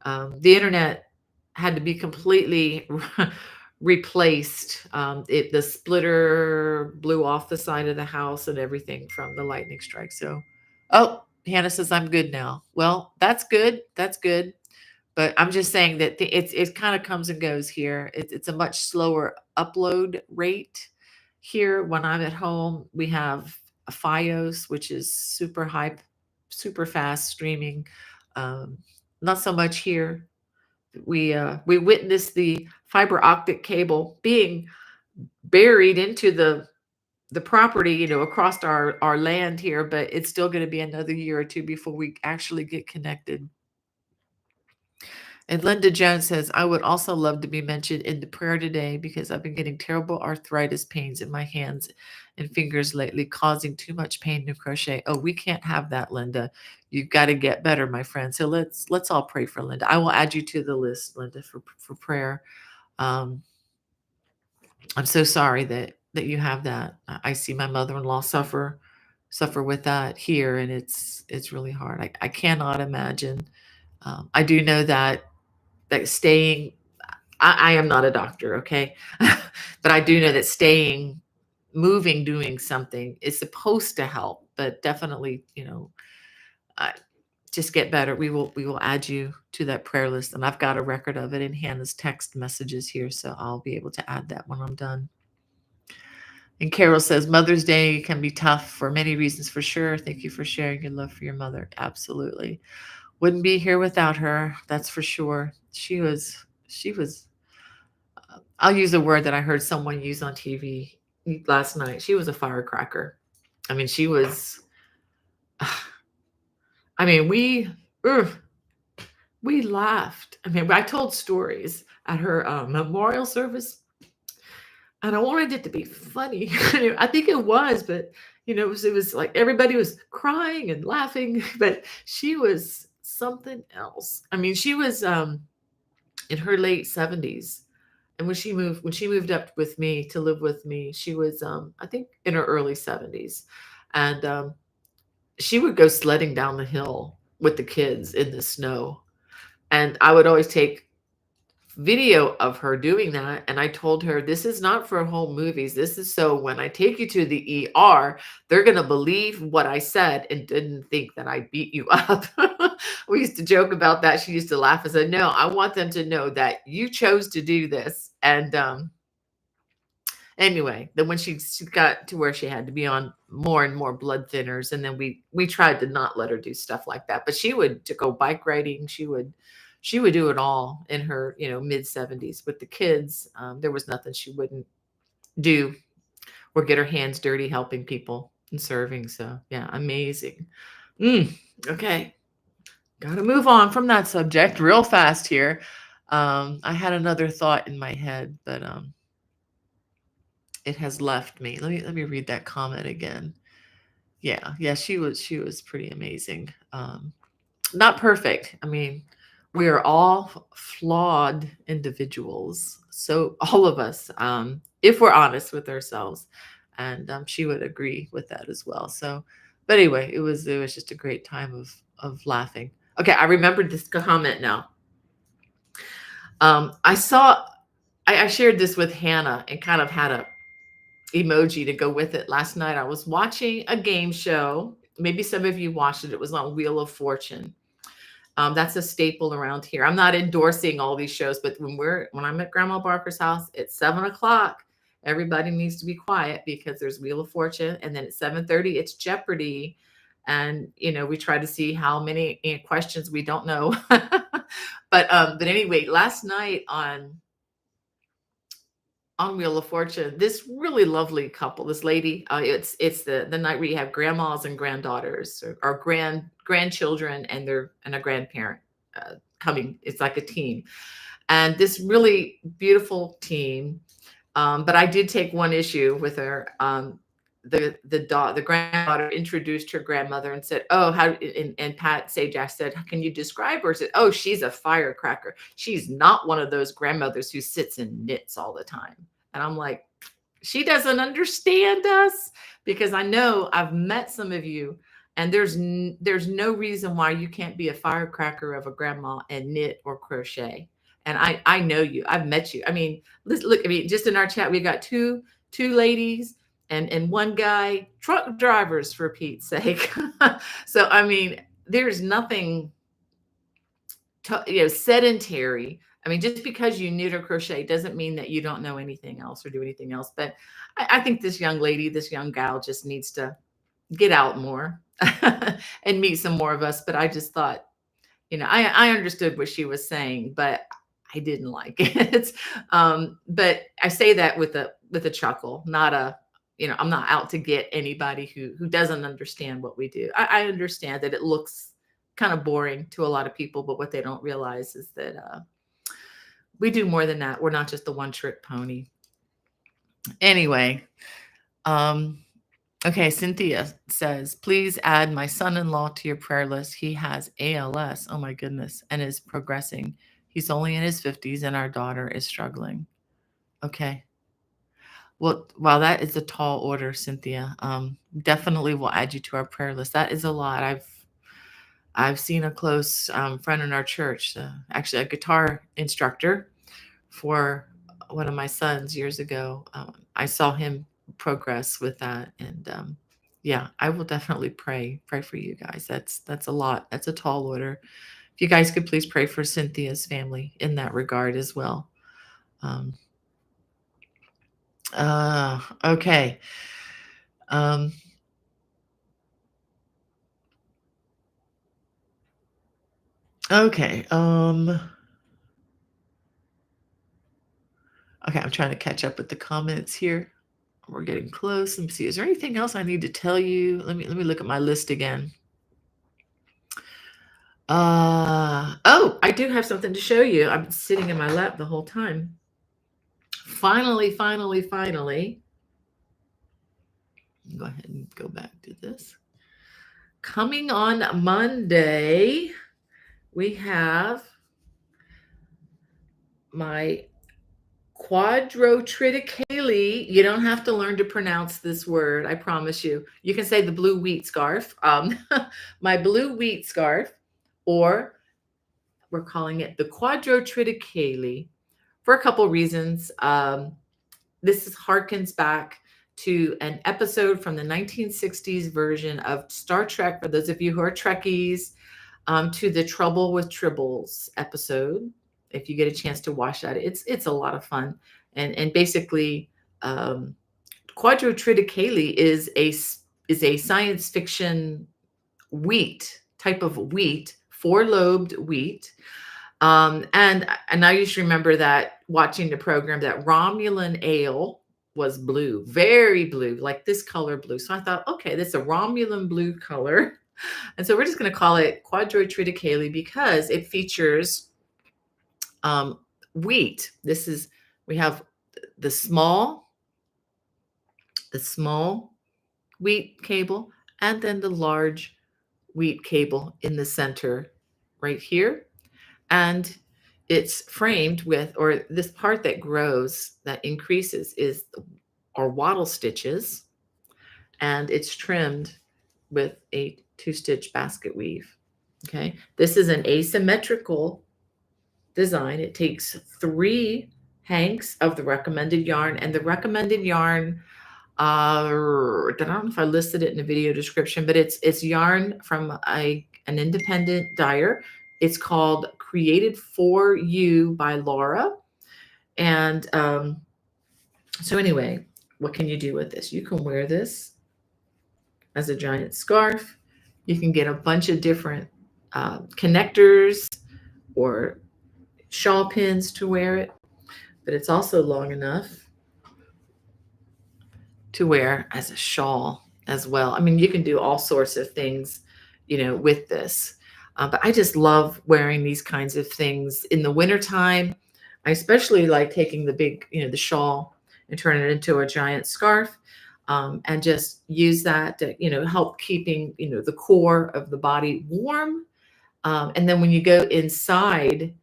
the internet had to be completely replaced. The splitter blew off the side of the house and everything from the lightning strike. So, oh, Hannah says I'm good now. Well, that's good. That's good. But I'm just saying that it kind of comes and goes here. It's a much slower upload rate here. When I'm at home, we have a FiOS, which is super high, super fast streaming. Um, Not so much here. We witnessed the fiber optic cable being buried into the property, across our land here, but it's still going to be another year or two before we actually get connected. And Linda Jones says, I would also love to be mentioned in the prayer today because I've been getting terrible arthritis pains in my hands and fingers lately, causing too much pain to crochet. Oh, we can't have that, Linda. You've got to get better, my friend. So let's all pray for Linda. I will add you to the list, Linda, for prayer. Um, I'm so sorry that you have that. I see my mother-in-law suffer with that here, and it's really hard. I cannot imagine. I do know that staying I am not a doctor, okay? But I do know that staying, moving, doing something is supposed to help, but definitely, uh, just get better. We will add you to that prayer list, and I've got a record of it in Hannah's text messages here, so I'll be able to add that when I'm done. And Carol says, Mother's Day can be tough for many reasons, for sure. Thank you for sharing your love for your mother. Absolutely. Wouldn't be here without her. That's for sure. She was I'll use a word that I heard someone use on TV last night. She was a firecracker. I mean, she was. I mean, we laughed. I mean, I told stories at her memorial service, and I wanted it to be funny. I think it was, but it was like everybody was crying and laughing, but she was something else. I mean, she was in her late 70s. And when she moved up with me to live with me, she was I think in her early 70s. And she would go sledding down the hill with the kids in the snow. And I would always take video of her doing that. And I told her, this is not for home movies. This is so when I take you to the ER, they're going to believe what I said and didn't think that I beat you up. We used to joke about that. She used to laugh and said, no, I want them to know that you chose to do this. And anyway, then when she got to where she had to be on more and more blood thinners, and then we tried to not let her do stuff like that. But she would to go bike riding. She would do it all in her mid 70s with the kids. There was nothing she wouldn't do or get her hands dirty helping people and serving. So yeah, amazing. Okay, gotta move on from that subject real fast here. I had another thought in my head, but it has left me. Let me read that comment again. Yeah, she was pretty amazing. Not perfect. I mean, we are all flawed individuals. So all of us, if we're honest with ourselves, and she would agree with that as well. So, but anyway, it was just a great time of laughing. Okay, I remembered this comment now. I shared this with Hannah and kind of had a emoji to go with it last night. I was watching a game show. Maybe some of you watched it. It was on Wheel of Fortune. That's a staple around here. I'm not endorsing all these shows, but when I'm at Grandma Barker's house at 7 o'clock, everybody needs to be quiet because there's Wheel of Fortune, and then at 7:30 it's Jeopardy, and we try to see how many questions we don't know. But anyway, last night on Wheel of Fortune, this really lovely couple, this lady, it's the night where you have grandmas and granddaughters, or grandchildren and a grandparent coming. It's like a team, and this really beautiful team. But I did take one issue with her. The granddaughter introduced her grandmother and said, "Oh, how?" And Pat Sajak said, "Can you describe her?" I said, "Oh, she's a firecracker. She's not one of those grandmothers who sits and knits all the time." And I'm like, she doesn't understand us, because I know I've met some of you, and there's no reason why you can't be a firecracker of a grandma and knit or crochet. And I know you. I've met you. I mean, look. I mean, just in our chat, we got two ladies and one guy, truck drivers, for Pete's sake. So I mean, there's nothing sedentary. I mean, just because you knit or crochet doesn't mean that you don't know anything else or do anything else. But I think this young lady, this young gal, just needs to get out more and meet some more of us. But I just thought, I understood what she was saying, but I didn't like it. But I say that with a chuckle, not I'm not out to get anybody who doesn't understand what we do. I understand that it looks kind of boring to a lot of people, but what they don't realize is that we do more than that. We're not just the one trick pony. Anyway, okay, Cynthia says, please add my son-in-law to your prayer list. He has ALS, oh my goodness, and is progressing. He's only in his 50s, and our daughter is struggling. Okay. Well, wow, that is a tall order, Cynthia. Definitely will add you to our prayer list. That is a lot. I've seen a close friend in our church, actually a guitar instructor for one of my sons years ago. I saw him progress with that, and yeah, I will definitely pray for you guys. That's a lot. That's a tall order. If you guys could please pray for Cynthia's family in that regard as well. Okay. Okay. Okay, I'm trying to catch up with the comments here. We're getting close. Let me see. Is there anything else I need to tell you? Let me look at my list again. Oh, I do have something to show you. I've been sitting in my lap the whole time. Finally. Go ahead and go back to this. Coming on Monday, we have my quadrotriticale. You don't have to learn to pronounce this word, I promise you. You can say the blue wheat scarf. My blue wheat scarf, or we're calling it the quadrotriticale for a couple reasons. This harkens back to an episode from the 1960s version of Star Trek, for those of you who are Trekkies, to the Trouble with Tribbles episode. If you get a chance to watch that, it's a lot of fun. And basically, quadrotriticale is a science fiction wheat, type of wheat, four-lobed wheat. And I used to remember that watching the program, that Romulan ale was blue, very blue, like this color blue. So I thought, okay, this is a Romulan blue color. And so we're just going to call it quadrotriticale because it features wheat. We have the small wheat cable, and then the large wheat cable in the center right here. And it's framed with, or this part that grows, that increases, are wattle stitches, and it's trimmed with a 2-stitch basket weave. Okay, this is an asymmetrical design. It takes 3 hanks of the recommended yarn, and the recommended yarn, I don't know if I listed it in the video description, but it's yarn from an independent dyer. It's called Created for You by Laura. And So anyway, what can you do with this? You can wear this as a giant scarf. You can get a bunch of different connectors or shawl pins to wear it, but it's also long enough to wear as a shawl as well. I mean, you can do all sorts of things, with this. But I just love wearing these kinds of things in the wintertime. I especially like taking the big, the shawl and turning it into a giant scarf. And just use that to, help keeping, the core of the body warm. And then when you go inside,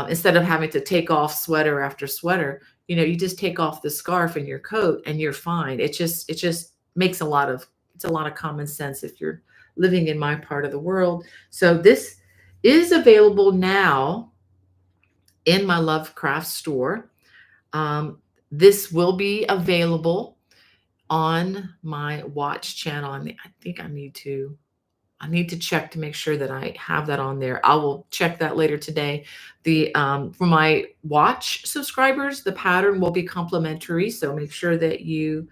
instead of having to take off sweater after sweater, you just take off the scarf and your coat and you're fine. It just makes it's a lot of common sense if you're living in my part of the world. So this is available now in my Lovecraft store. Um, this will be available on my watch channel. I think I need to check to make sure that I have that on there. I will check that later today. The For my watch subscribers, the pattern will be complimentary, so make sure that you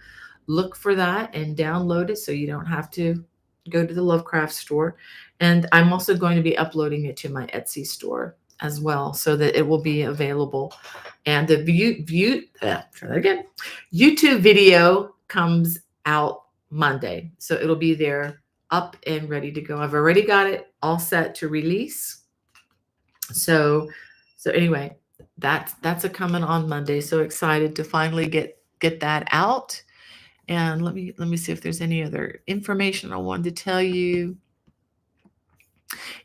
look for that and download it so you don't have to go to the Lovecraft store. And I'm also going to be uploading it to my Etsy store as well, so that it will be available. And the try that again. YouTube video comes out Monday, so it'll be there up and ready to go. I've already got it all set to release. So anyway, that's a coming on Monday. So excited to finally get that out. And let me see if there's any other information I wanted to tell you.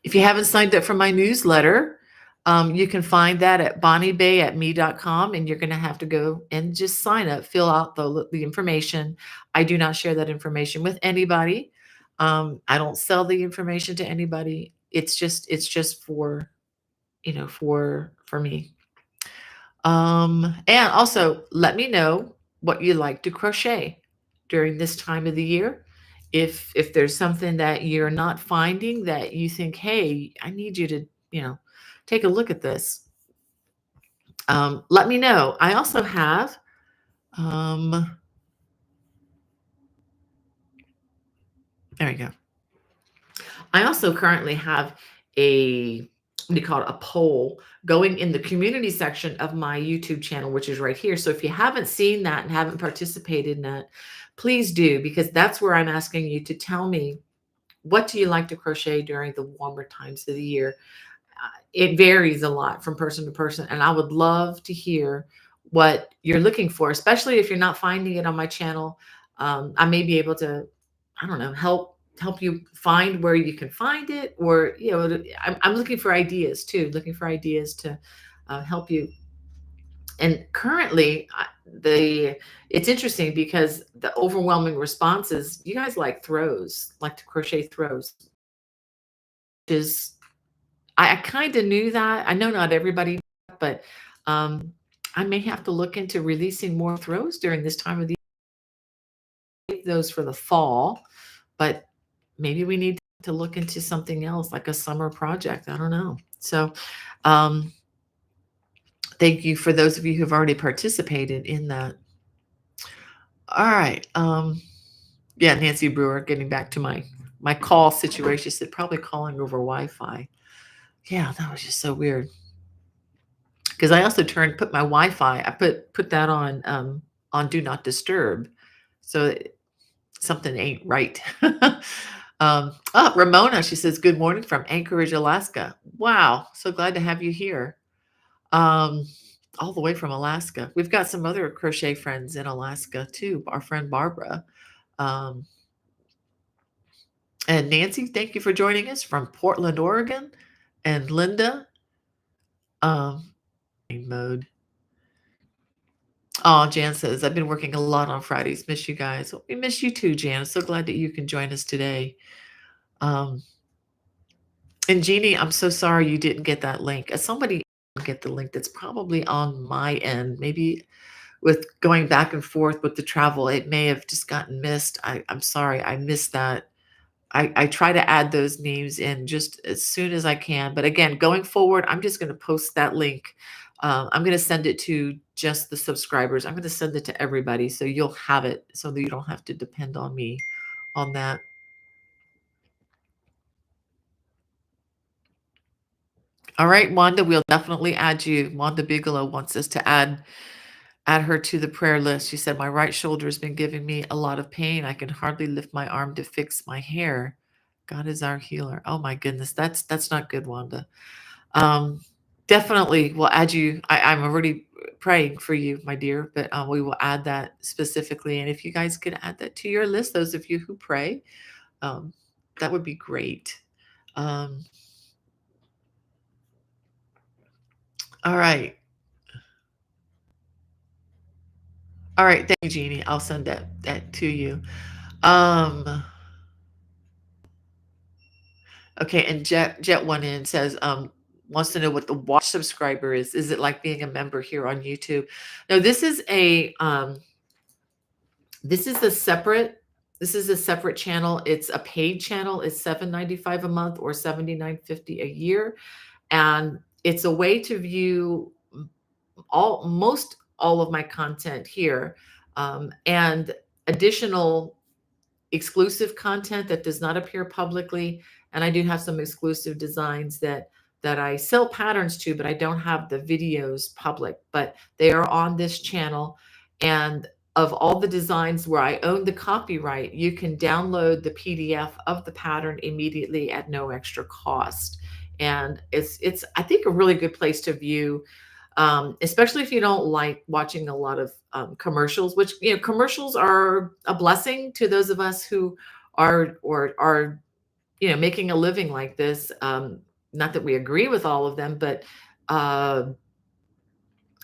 If you haven't signed up for my newsletter, you can find that at bonniebae@me.com, and you're going to have to go and just sign up, fill out the information. I do not share that information with anybody. I don't sell the information to anybody. It's just for for me. And also let me know what you like to crochet during this time of the year. If there's something that you're not finding that you think, hey, I need you to, take a look at this. Let me know. I also have, there we go. I also currently have what do you call it, a poll going in the community section of my YouTube channel, which is right here. So if you haven't seen that and haven't participated in that, please do, because that's where I'm asking you to tell me, what do you like to crochet during the warmer times of the year? It varies a lot from person to person, and I would love to hear what you're looking for, especially if you're not finding it on my channel. I may be able to, I don't know, help you find where you can find it, or I'm looking for ideas too, looking for ideas to help you. And currently, it's interesting because the overwhelming response is you guys like throws, like to crochet throws, which is I kind of knew that. I know not everybody, but I may have to look into releasing more throws during this time of the year, those for the fall, but maybe we need to look into something else like a summer project. I don't know. So thank you for those of you who've already participated in that. All right. Yeah, Nancy Brewer, getting back to my call situation, said probably calling over Wi-Fi. Yeah, that was just so weird. Because I also put my Wi-Fi, I put that on do not disturb. So something ain't right. Ramona, she says, good morning from Anchorage, Alaska. Wow, so glad to have you here. All the way from Alaska. We've got some other crochet friends in Alaska too. Our friend Barbara. And Nancy, thank you for joining us from Portland, Oregon. And Linda, mode. Oh, Jan says, I've been working a lot on Fridays. Miss you guys. Well, we miss you too, Jan. So glad that you can join us today. And Jeannie, I'm so sorry you didn't get that link. Somebody get the link. That's probably on my end. Maybe with going back and forth with the travel, it may have just gotten missed. I'm sorry. I missed that. I try to add those names in just as soon as I can. But again, going forward, I'm just going to post that link I'm going to send it to just the subscribers. I'm going to send it to everybody so you'll have it so that you don't have to depend on me on that. All right, Wanda, we'll definitely add you. Wanda Bigelow wants us to add her to the prayer list. She said, my right shoulder has been giving me a lot of pain. I can hardly lift my arm to fix my hair. God is our healer. Oh my goodness. That's not good, Wanda. Um, Definitely we'll add you. I'm already praying for you, my dear, but we will add that specifically. And if you guys could add that to your list, those of you who pray, um, that would be great. Um, all right. All right. Thank you, Jeannie. I'll send that to you. Um, okay. And Jet one in says, wants to know what the watch subscriber is. Is it like being a member here on YouTube? No, this is a separate channel. It's a paid channel. It's $7.95 a month or $79.50 a year. And it's a way to view all of my content here, and additional exclusive content that does not appear publicly. And I do have some exclusive designs that I sell patterns to, but I don't have the videos public, but they are on this channel. And of all the designs where I own the copyright, you can download the PDF of the pattern immediately at no extra cost. And it's I think a really good place to view, especially if you don't like watching a lot of commercials, which, commercials are a blessing to those of us who are making a living like this. Not that we agree with all of them, but uh,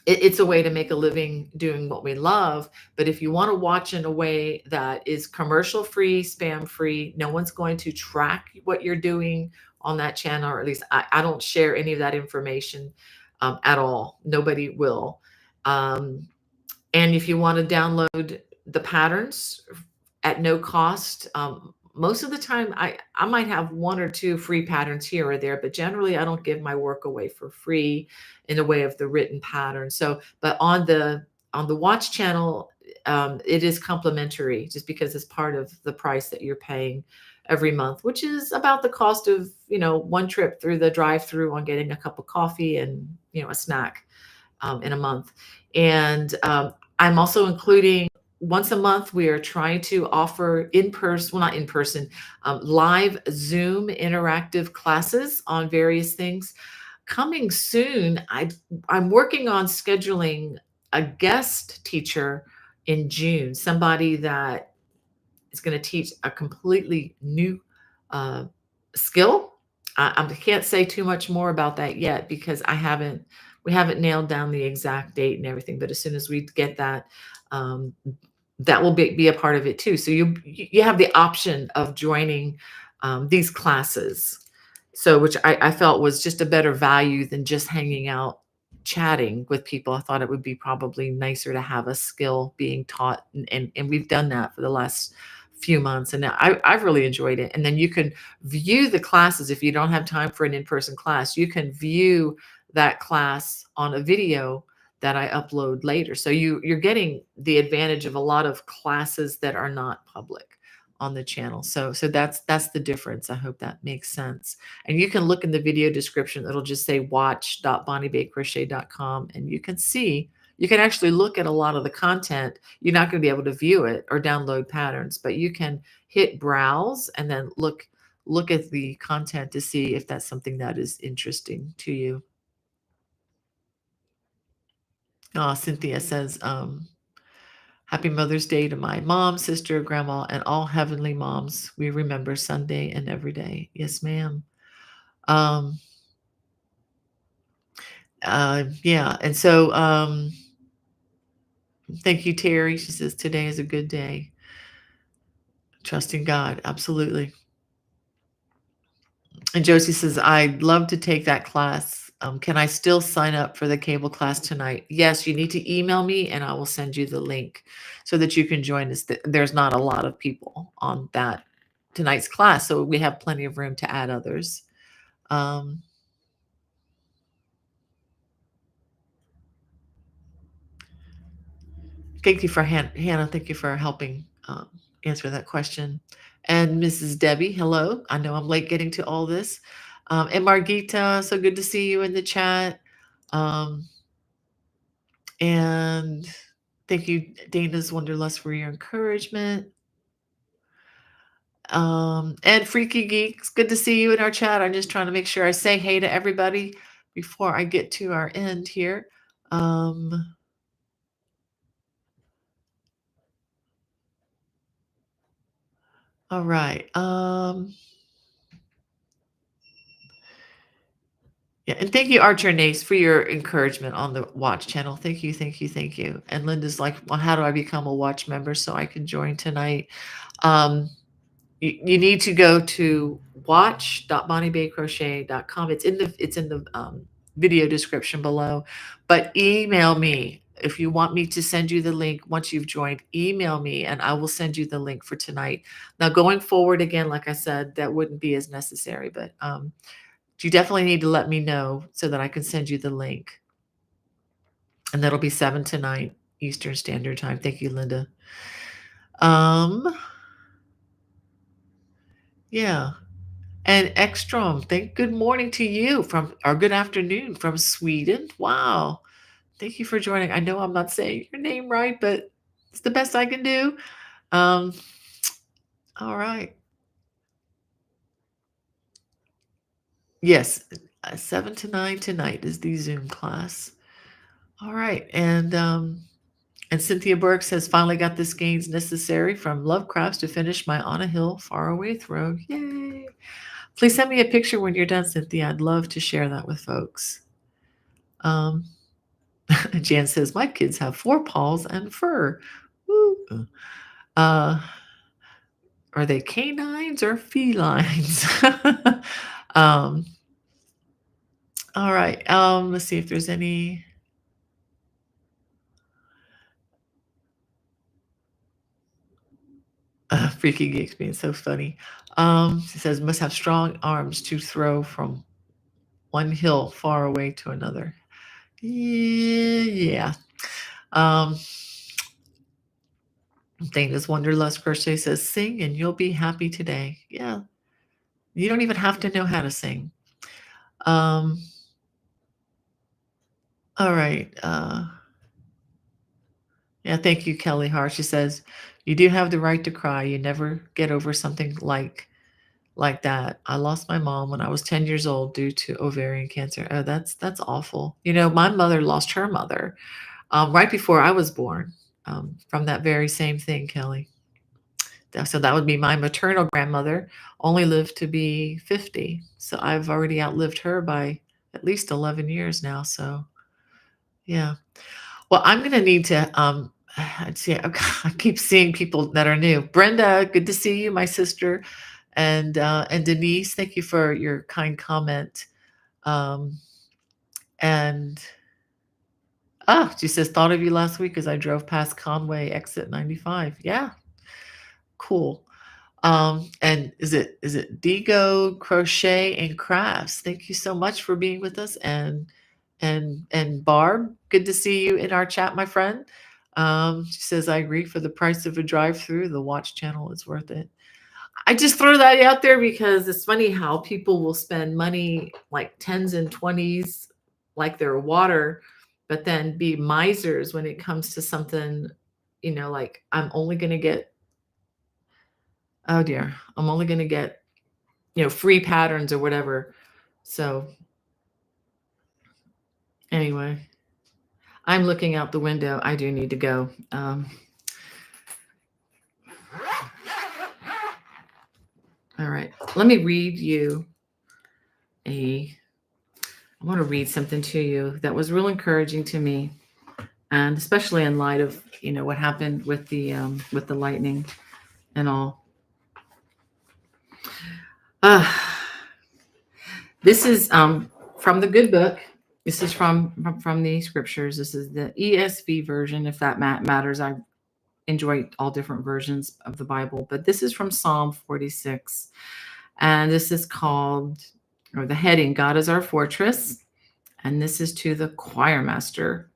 it's a way to make a living doing what we love. But if you want to watch in a way that is commercial free, spam free, no one's going to track what you're doing on that channel, or at least I don't share any of that information at all. Nobody will. Um, and if you want to download the patterns at no cost, most of the time I might have one or two free patterns here or there, but generally I don't give my work away for free in the way of the written pattern. So, but on the watch channel, it is complimentary just because it's part of the price that you're paying every month, which is about the cost of, one trip through the drive-through on getting a cup of coffee and, a snack in a month. And I'm also including once a month, we are trying to offer in person, well, not in person, live Zoom interactive classes on various things. Coming soon, I'm working on scheduling a guest teacher in June, somebody that is going to teach a completely new uh, skill. I can't say too much more about that yet because we haven't nailed down the exact date and everything. But as soon as we get that, um, that will be a part of it too. So you have the option of joining these classes. So which I felt was just a better value than just hanging out chatting with people. I thought it would be probably nicer to have a skill being taught, and we've done that for the last few months, and I've really enjoyed it. And then you can view the classes if you don't have time for an in-person class. You can view that class on a video that I upload later. So you're getting the advantage of a lot of classes that are not public on the channel. So that's the difference. I hope that makes sense. And you can look in the video description. It'll just say watch.bonniebaecrochet.com, and you can actually look at a lot of the content. You're not going to be able to view it or download patterns, but you can hit browse and then look at the content to see if that's something that is interesting to you. Cynthia says, Happy Mother's Day to my mom, sister, grandma, and all heavenly moms. We remember Sunday and every day. Yes, ma'am. Um, yeah. And so, thank you, Terry. She says, today is a good day. Trusting God. Absolutely. And Josie says, I'd love to take that class. Can I still sign up for the cable class tonight? Yes, you need to email me and I will send you the link so that you can join us. There's not a lot of people on that tonight's class, so we have plenty of room to add others. Um, Thank you for Hannah. Thank you for helping answer that question. And Mrs. Debbie, hello. I know I'm late getting to all this. And Margita, so good to see you in the chat. Um, and thank you, Dana's Wanderlust, for your encouragement. And Freaky Geeks, good to see you in our chat. I'm just trying to make sure I say hey to everybody before I get to our end here. All right. Yeah, and thank you, Archer Nace, for your encouragement on the watch channel. Thank you, thank you, thank you. And Linda's like, well, how do I become a watch member so I can join tonight? You need to go to watch.bonniebaycrochet.com. It's in the video description below. But email me if you want me to send you the link once you've joined. Email me and I will send you the link for tonight. Now, going forward, again, like I said, that wouldn't be as necessary, but you definitely need to let me know so that I can send you the link. And that'll be 7 to 9 Eastern Standard Time. Thank you, Linda. Yeah. And Ekstrom, good morning to you or good afternoon from Sweden. Wow. Thank you for joining. I know I'm not saying your name right, but it's the best I can do. All right. Yes, 7 to 9 tonight is the Zoom class. All right. And Cynthia Burke says, finally got the skeins necessary from Lovecrafts to finish my On a Hill Faraway throw. Yay. Please send me a picture when you're done, Cynthia. I'd love to share that with folks. Jan says, my kids have 4 paws and fur. Woo. Are they canines or felines? All right. Let's see if there's any. Freaky Geeks being so funny. She says, must have strong arms to throw from one hill far away to another. Yeah. Dana's Wanderlust Crochet says, sing and you'll be happy today. Yeah. You don't even have to know how to sing. All right. Yeah, thank you, Kelly Hart. She says, you do have the right to cry. You never get over something like that. I lost my mom when I was 10 years old due to ovarian cancer. Oh, that's awful. You know, my mother lost her mother right before I was born from that very same thing, Kelly. So that would be my maternal grandmother, only lived to be 50. So I've already outlived her by at least 11 years now. So yeah. Well, I'm going to need to let's see. I keep seeing people that are new. Brenda, good to see you, my sister, and Denise. Thank you for your kind comment. And she says, thought of you last week as I drove past Conway exit 95. Yeah, cool. And is it Digo Crochet and Crafts? Thank you so much for being with us. And Barb, good to see you in our chat, my friend. She says, I agree, for the price of a drive-through, the watch channel is worth it. I just throw that out there because it's funny how people will spend money like 10s and 20s like they're water, but then be misers when it comes to something, like I'm only going to get, oh dear, I'm only going to get, free patterns or whatever. So anyway, I'm looking out the window. I do need to go. All right, let me read you I want to read something to you that was real encouraging to me, and especially in light of what happened with the lightning and all. This is from the good book. This is from the scriptures. This is the ESV version, if that matters. I enjoy all different versions of the Bible, but this is from Psalm 46, and this is called, or the heading, God is our fortress, and this is to the choir master.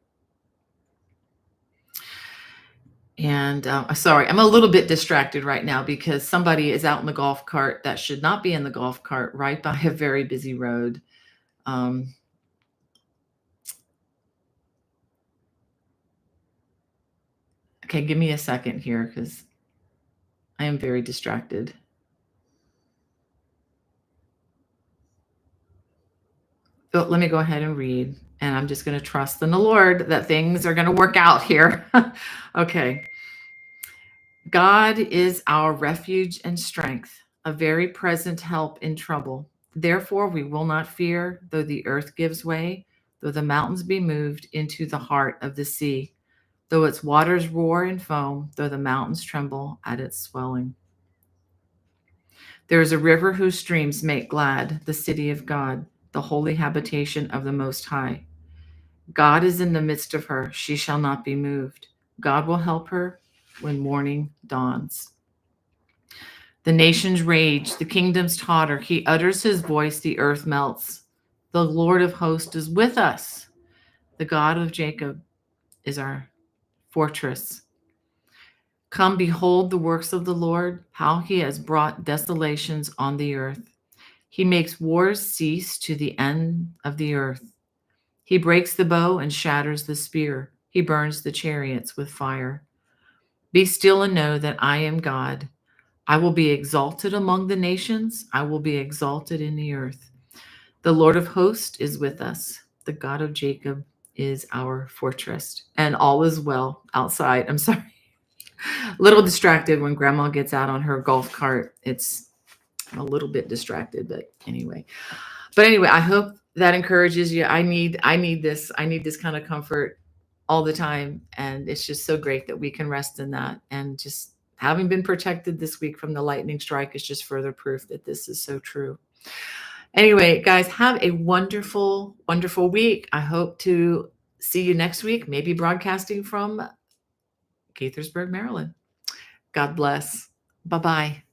And sorry, I'm a little bit distracted right now because somebody is out in the golf cart that should not be in the golf cart right by a very busy road. Okay, give me a second here because I am very distracted. But let me go ahead and read. And I'm just going to trust in the Lord that things are going to work out here. Okay. God is our refuge and strength, a very present help in trouble. Therefore, we will not fear, though the earth gives way, though the mountains be moved into the heart of the sea, though its waters roar and foam, though the mountains tremble at its swelling. There is a river whose streams make glad the city of God, the holy habitation of the Most High. God is in the midst of her. She shall not be moved. God will help her when morning dawns. The nations rage, the kingdoms totter. He utters his voice, the earth melts. The Lord of hosts is with us. The God of Jacob is our fortress. Come, behold the works of the Lord, how he has brought desolations on the earth. He makes wars cease to the end of the earth. He breaks the bow and shatters the spear. He burns the chariots with fire. Be still and know that I am God. I will be exalted among the nations. I will be exalted in the earth. The Lord of hosts is with us. The God of Jacob is our fortress. And all is well outside. I'm sorry. A little distracted when grandma gets out on her golf cart. It's a little bit distracted, but anyway. I hope that encourages you. I need this. I need this kind of comfort all the time. And it's just so great that we can rest in that. And just having been protected this week from the lightning strike is just further proof that this is so true. Anyway, guys, have a wonderful, wonderful week. I hope to see you next week, maybe broadcasting from Gaithersburg, Maryland. God bless. Bye-bye.